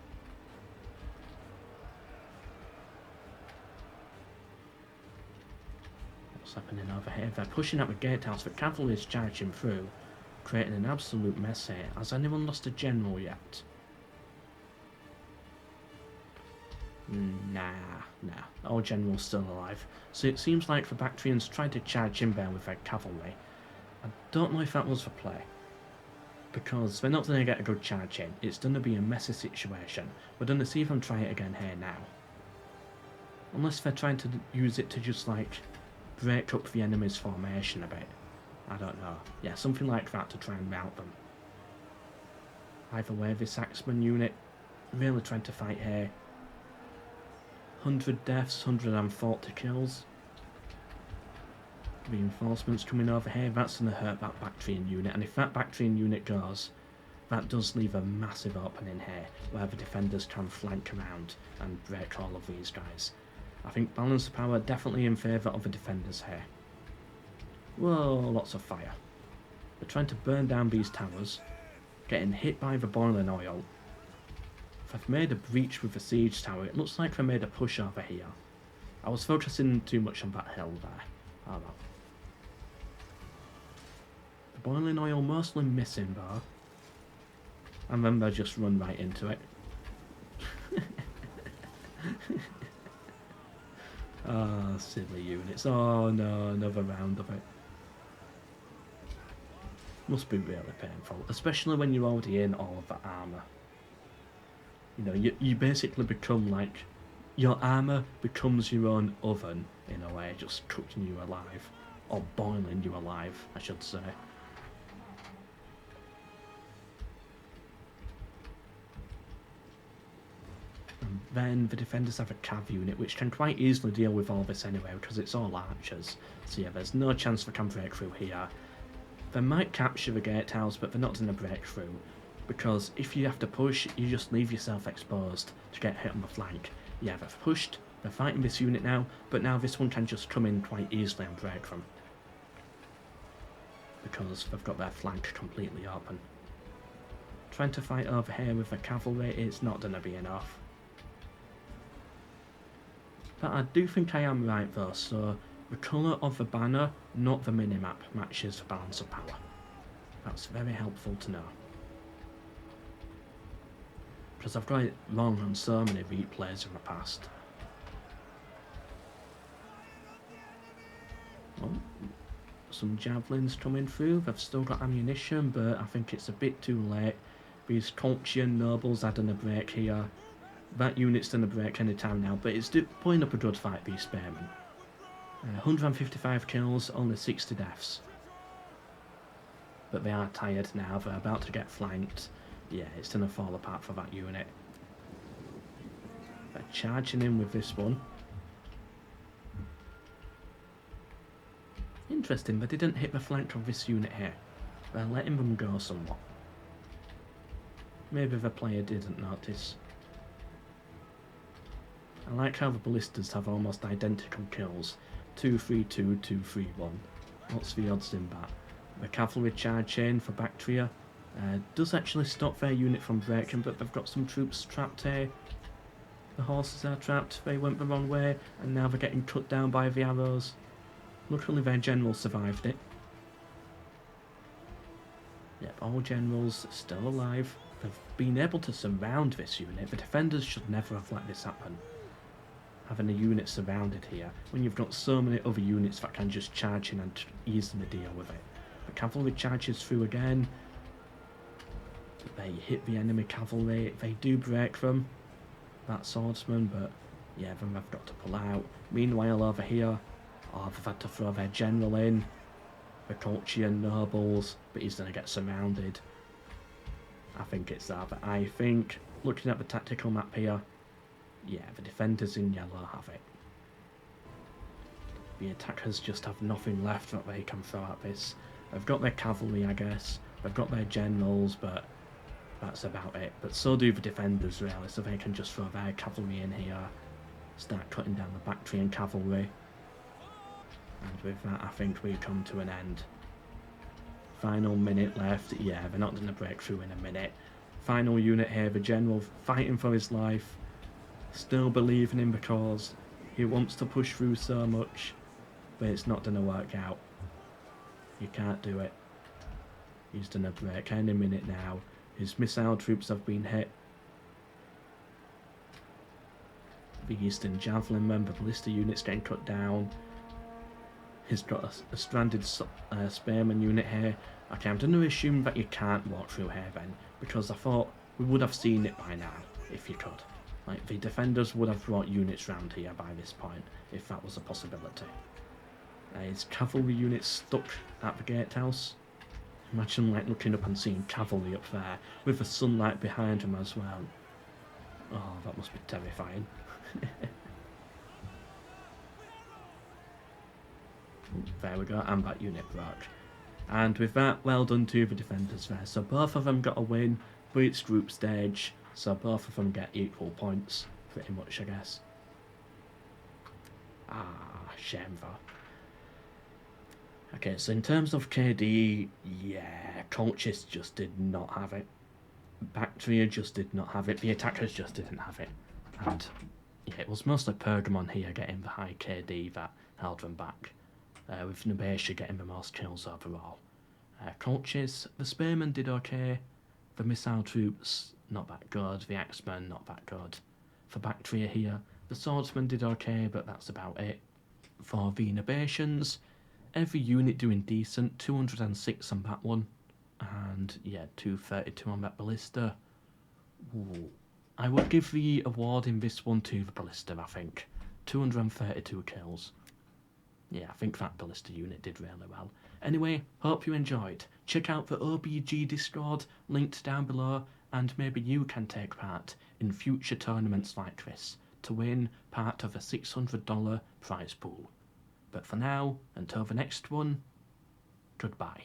A: What's happening over here? They're pushing up the gatehouse, the cavalry is charging through, creating an absolute mess here. Has anyone lost a general yet? Nah. Our general's still alive. So it seems like the Bactrians tried to charge in there with their cavalry. I don't know if that was for play, because they're not going to get a good charge in. It's going to be a messy situation. We're going to see them try it again here now. Unless they're trying to use it to just like break up the enemy's formation a bit. I don't know. Yeah, something like that to try and mount them. Either way, this Axeman unit really trying to fight here. 100 deaths, 140 kills. Reinforcements coming over here, that's going to hurt that Bactrian unit, and if that Bactrian unit goes, that does leave a massive opening here where the defenders can flank around and break all of these guys. I think balance of power definitely in favour of the defenders here. Whoa, lots of fire. They're trying to burn down these towers, getting hit by the boiling oil. They've made a breach with the siege tower. It looks like they made a push over here. I was focusing too much on that hill there. Oh well. The boiling oil mostly missing though. And then they just run right into it. Oh, silly units. Oh no, another round of it. Must be really painful, especially when you're already in all of the armour. You know, you basically become like, your armour becomes your own oven, in a way, just cooking you alive. Or boiling you alive, I should say. And then the defenders have a cav unit, which can quite easily deal with all this anyway, because it's all archers. So yeah, there's no chance they can break through here. They might capture the gatehouse, but they're not going to break through. Because if you have to push, you just leave yourself exposed to get hit on the flank. Yeah, they've pushed, they're fighting this unit now, but now this one can just come in quite easily and break them. Because they've got their flank completely open. Trying to fight over here with the cavalry, it's not going to be enough. But I do think I am right though, so the colour of the banner, not the minimap, matches the balance of power. That's very helpful to know. Because I've got it wrong on so many replays in the past. Oh, some javelins coming through. They've still got ammunition, but I think it's a bit too late. These Colchian Nobles are done a break here. That unit's done a break any time now, but it's putting up a good fight, these Spearmen. 155 kills, only 60 deaths. But they are tired now, they're about to get flanked. Yeah, it's going to fall apart for that unit. They're charging in with this one. Interesting, they didn't hit the flank of this unit here. They're letting them go somewhat. Maybe the player didn't notice. I like how the ballistas have almost identical kills. 232, 231. What's the odds in that? The cavalry charge in for Bactria. Does actually stop their unit from breaking, but they've got some troops trapped here. The horses are trapped, they went the wrong way, and now they're getting cut down by the arrows. Luckily their general survived it. Yep, all generals still alive. They've been able to surround this unit. The defenders should never have let this happen. Having a unit surrounded here, when you've got so many other units that can just charge in and easily deal with it. The cavalry charges through again. They hit the enemy cavalry. They do break them, that swordsman, but yeah, then they've got to pull out. Meanwhile, over here, they've had to throw their general in. The Colchian nobles, but he's going to get surrounded. I think it's that, but I think, looking at the tactical map here, yeah, the defenders in yellow have it. The attackers just have nothing left that they can throw at this. They've got their cavalry, I guess. They've got their generals, but that's about it. But so do the defenders, really, so they can just throw their cavalry in here, start cutting down the Bactrian cavalry. And with that, I think we come to an end. Final minute left. Yeah, they're not going to break through in a minute. Final unit here, the general fighting for his life. Still believing him because he wants to push through so much, but it's not going to work out. You can't do it. He's done a break any minute now. His missile troops have been hit. The Eastern Javelin men, the ballista unit's getting cut down. He's got a stranded Spearman unit here. Okay, I'm going to assume that you can't walk through here then, because I thought we would have seen it by now, if you could. Like, the defenders would have brought units round here by this point, if that was a possibility. His cavalry unit stuck at the gatehouse. Imagine, like, looking up and seeing cavalry up there, with the sunlight behind him as well. Oh, that must be terrifying. There we go, and that unit broke. And with that, well done to the defenders there. So both of them got a win, but it's group stage, so both of them get equal points, pretty much, I guess. Shame though. Okay, so in terms of KD, yeah, Colchis just did not have it. Bactria just did not have it. The attackers just didn't have it. And yeah, it was mostly Pergamon here getting the high KD that held them back. With Nubatia getting the most kills overall. Colchis, the Spearmen did okay. The missile troops, not that good. The Axemen, not that good. For Bactria here, the Swordsmen did okay, but that's about it. For the Nubations, every unit doing decent. 206 on that one. And yeah, 232 on that Ballista. Ooh. I would give the award in this one to the Ballista, I think. 232 kills. Yeah, I think that Ballista unit did really well. Anyway, hope you enjoyed. Check out the OBG Discord, linked down below, and maybe you can take part in future tournaments like this to win part of a $600 prize pool. But for now, until the next one, goodbye.